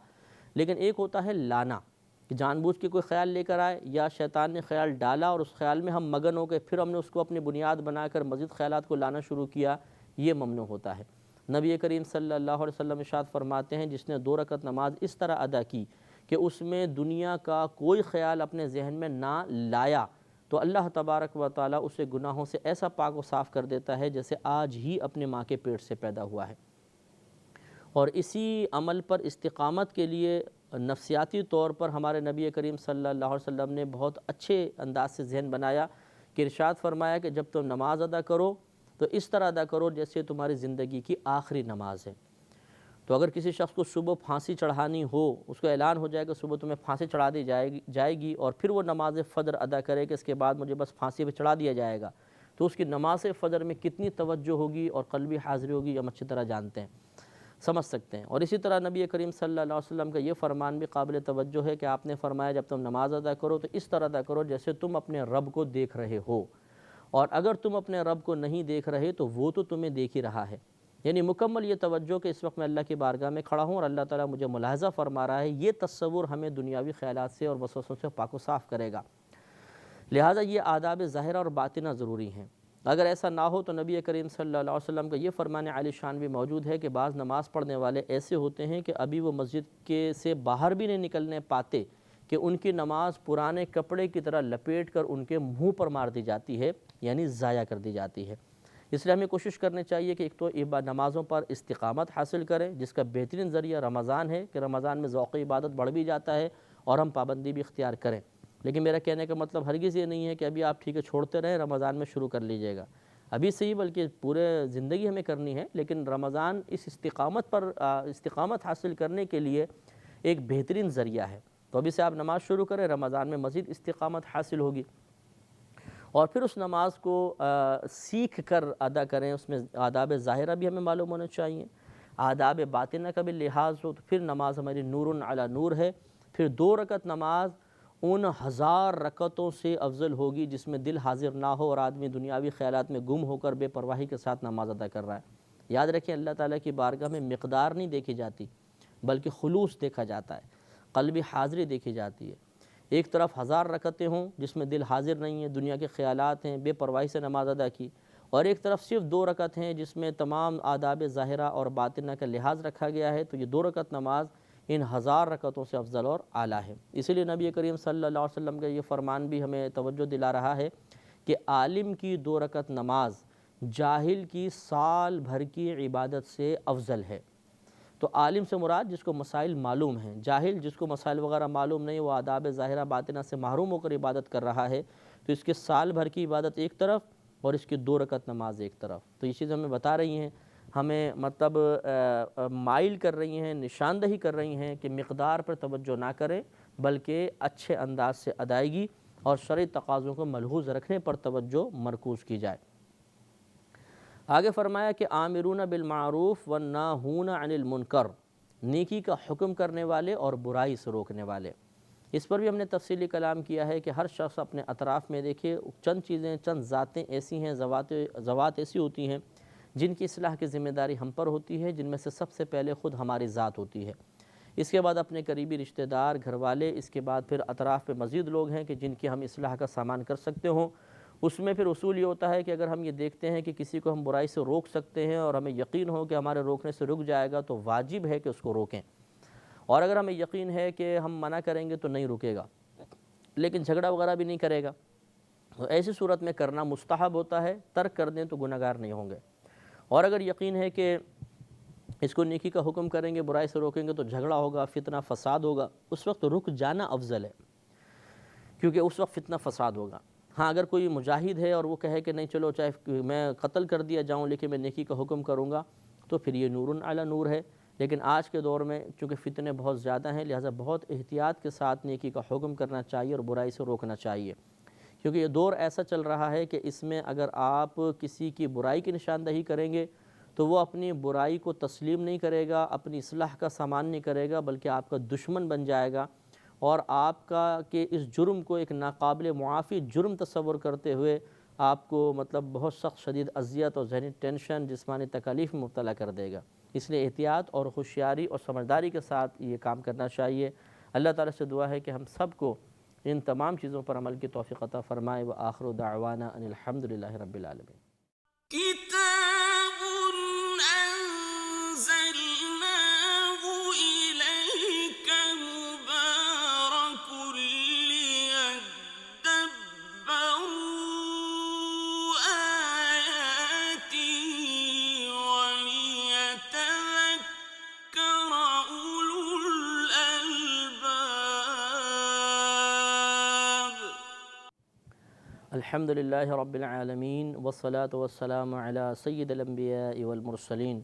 لیکن ایک ہوتا ہے لانا، کہ جان بوجھ کے کوئی خیال لے کر آئے یا شیطان نے خیال ڈالا اور اس خیال میں ہم مگن ہو گئے، پھر ہم نے اس کو اپنی بنیاد بنا کر مزید خیالات کو لانا شروع کیا، یہ ممنوع ہوتا ہے۔ نبی کریم صلی اللہ علیہ وسلم ارشاد فرماتے ہیں جس نے 2 رکعت نماز اس طرح ادا کی کہ اس میں دنیا کا کوئی خیال اپنے ذہن میں نہ لایا تو اللہ تبارک و تعالیٰ اسے گناہوں سے ایسا پاک و صاف کر دیتا ہے جیسے آج ہی اپنے ماں کے پیٹ سے پیدا ہوا ہے۔ اور اسی عمل پر استقامت کے لیے نفسیاتی طور پر ہمارے نبی کریم صلی اللہ علیہ وسلم نے بہت اچھے انداز سے ذہن بنایا کہ ارشاد فرمایا کہ جب تم نماز ادا کرو تو اس طرح ادا کرو جیسے تمہاری زندگی کی آخری نماز ہے۔ تو اگر کسی شخص کو صبح پھانسی چڑھانی ہو، اس کو اعلان ہو جائے کہ صبح تمہیں پھانسی چڑھا دی جائے گی اور پھر وہ نماز فجر ادا کرے کہ اس کے بعد مجھے بس پھانسی پہ چڑھا دیا جائے گا، تو اس کی نماز فجر میں کتنی توجہ ہوگی اور قلبی حاضری ہوگی ہم اچھی طرح جانتے ہیں، سمجھ سکتے ہیں۔ اور اسی طرح نبی کریم صلی اللہ علیہ وسلم کا یہ فرمان بھی قابل توجہ ہے کہ آپ نے فرمایا جب تم نماز ادا کرو تو اس طرح ادا کرو جیسے تم اپنے رب کو دیکھ رہے ہو، اور اگر تم اپنے رب کو نہیں دیکھ رہے تو وہ تو تمہیں دیکھ ہی رہا ہے، یعنی مکمل یہ توجہ کہ اس وقت میں اللہ کی بارگاہ میں کھڑا ہوں اور اللہ تعالیٰ مجھے ملاحظہ فرما رہا ہے، یہ تصور ہمیں دنیاوی خیالات سے اور وسوسوں سے پاک و صاف کرے گا۔ لہٰذا یہ آداب ظاہرہ اور باطنہ ضروری ہیں۔ اگر ایسا نہ ہو تو نبی کریم صلی اللہ علیہ وسلم کا یہ فرمان عالی شان بھی موجود ہے کہ بعض نماز پڑھنے والے ایسے ہوتے ہیں کہ ابھی وہ مسجد سے باہر بھی نہیں نکلنے پاتے کہ ان کی نماز پرانے کپڑے کی طرح لپیٹ کر ان کے منہ پر مار دی جاتی ہے، یعنی ضائع کر دی جاتی ہے۔ اس لیے ہمیں کوشش کرنی چاہیے کہ ایک تو نمازوں پر استقامت حاصل کریں، جس کا بہترین ذریعہ رمضان ہے کہ رمضان میں ذوق عبادت بڑھ بھی جاتا ہے اور ہم پابندی بھی اختیار کریں۔ لیکن میرا کہنے کا مطلب ہرگز یہ نہیں ہے کہ ابھی آپ ٹھیک ہے چھوڑتے رہیں، رمضان میں شروع کر لیجئے گا، ابھی سے ہی بلکہ پورے زندگی ہمیں کرنی ہے، لیکن رمضان اس استقامت حاصل کرنے کے لیے ایک بہترین ذریعہ ہے۔ تو ابھی سے آپ نماز شروع کریں، رمضان میں مزید استقامت حاصل ہوگی، اور پھر اس نماز کو سیکھ کر ادا کریں۔ اس میں آداب ظاہرہ بھی ہمیں معلوم ہونے چاہیے، آداب باطنہ کا بھی لحاظ ہو، تو پھر نماز ہماری نور علی نور ہے۔ پھر 2 رکعت نماز ان 1000 رکعتوں سے افضل ہوگی جس میں دل حاضر نہ ہو اور آدمی دنیاوی خیالات میں گم ہو کر بے پرواہی کے ساتھ نماز ادا کر رہا ہے۔ یاد رکھیں اللہ تعالیٰ کی بارگاہ میں مقدار نہیں دیکھی جاتی بلکہ خلوص دیکھا جاتا ہے، قلبی حاضری دیکھی جاتی ہے۔ ایک طرف 1000 رکعتیں ہوں جس میں دل حاضر نہیں ہے، دنیا کے خیالات ہیں، بے پرواہی سے نماز ادا کی، اور ایک طرف صرف 2 رکعت ہیں جس میں تمام آداب ظاہرہ اور باطنہ کا لحاظ رکھا گیا ہے، تو یہ 2 رکعت نماز ان 1000 رکعتوں سے افضل اور اعلیٰ ہے۔ اسی لیے نبی کریم صلی اللہ علیہ وسلم کا یہ فرمان بھی ہمیں توجہ دلا رہا ہے کہ عالم کی 2 رکعت نماز جاہل کی سال بھر کی عبادت سے افضل ہے۔ تو عالم سے مراد جس کو مسائل معلوم ہیں، جاہل جس کو مسائل وغیرہ معلوم نہیں، وہ آداب ظاہرہ باطنہ سے محروم ہو کر عبادت کر رہا ہے، تو اس کے سال بھر کی عبادت ایک طرف اور اس کی 2 رکعت نماز ایک طرف۔ تو یہ چیز ہمیں بتا رہی ہیں، ہمیں مطلب مائل کر رہی ہیں، نشاندہی کر رہی ہیں کہ مقدار پر توجہ نہ کریں بلکہ اچھے انداز سے ادائیگی اور شرعی تقاضوں کو ملحوظ رکھنے پر توجہ مرکوز کی جائے۔ آگے فرمایا کہ آمرون بالمعروف والناہون عن المنکر، نیکی کا حکم کرنے والے اور برائی سے روکنے والے۔ اس پر بھی ہم نے تفصیلی کلام کیا ہے کہ ہر شخص اپنے اطراف میں دیکھے، چند چیزیں، چند ذاتیں ایسی ہیں، ذوات ایسی ہوتی ہیں جن کی اصلاح کی ذمہ داری ہم پر ہوتی ہے، جن میں سے سب سے پہلے خود ہماری ذات ہوتی ہے، اس کے بعد اپنے قریبی رشتہ دار، گھر والے، اس کے بعد پھر اطراف پہ مزید لوگ ہیں کہ جن کی ہم اصلاح کا سامان کر سکتے ہوں۔ اس میں پھر اصول یہ ہوتا ہے کہ اگر ہم یہ دیکھتے ہیں کہ کسی کو ہم برائی سے روک سکتے ہیں اور ہمیں یقین ہو کہ ہمارے روکنے سے رک جائے گا تو واجب ہے کہ اس کو روکیں، اور اگر ہمیں یقین ہے کہ ہم منع کریں گے تو نہیں رکے گا لیکن جھگڑا وغیرہ بھی نہیں کرے گا، تو ایسی صورت میں کرنا مستحب ہوتا ہے، ترک کر دیں تو گناہگار نہیں ہوں گے۔ اور اگر یقین ہے کہ اس کو نیکی کا حکم کریں گے، برائی سے روکیں گے تو جھگڑا ہوگا، فتنہ فساد ہوگا، اس وقت رک جانا افضل ہے، کیونکہ اس وقت فتنہ فساد ہوگا۔ ہاں اگر کوئی مجاہد ہے اور وہ کہے کہ نہیں چلو چاہے میں قتل کر دیا جاؤں لیکن میں نیکی کا حکم کروں گا، تو پھر یہ نور علی نور ہے۔ لیکن آج کے دور میں چونکہ فتنے بہت زیادہ ہیں، لہٰذا بہت احتیاط کے ساتھ نیکی کا حکم کرنا چاہیے اور برائی سے روکنا چاہیے، کیونکہ یہ دور ایسا چل رہا ہے کہ اس میں اگر آپ کسی کی برائی کی نشاندہی کریں گے تو وہ اپنی برائی کو تسلیم نہیں کرے گا، اپنی اصلاح کا سامان نہیں کرے گا، بلکہ آپ کا دشمن بن جائے گا، اور آپ کا کہ اس جرم کو ایک ناقابل معافی جرم تصور کرتے ہوئے آپ کو مطلب بہت سخت شدید اذیت اور ذہنی ٹینشن، جسمانی تکالیف میں مبتلا کر دے گا۔ اس لیے احتیاط اور ہوشیاری اور سمجھداری کے ساتھ یہ کام کرنا چاہیے۔ اللہ تعالیٰ سے دعا ہے کہ ہم سب کو ان تمام چیزوں پر عمل کی توفیق عطا فرمائے۔ وآخر دعوانا ان الحمدللہ رب العالمین۔ كتاب أنزلناه إليك مبارك ليدبروا آياته وليتذكر أولو الألباب۔ الحمد للہ رب العالمین والصلاة والسلام علی سید الانبیاء والمرسلین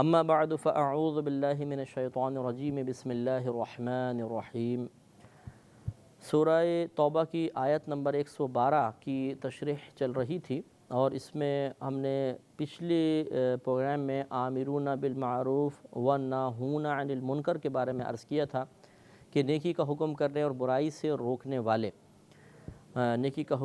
اما بعد فاعوذ باللہ من الشیطان الرجیم بسم اللہ الرحمن الرحیم۔ سورہ توبہ کی آیت نمبر 112 کی تشریح چل رہی تھی، اور اس میں ہم نے پچھلی پروگرام میں آمرون بالمعروف والناہون عن المنکر کے بارے میں عرض کیا تھا کہ نیکی کا حکم کرنے اور برائی سے روکنے والے، نیکی کا حکم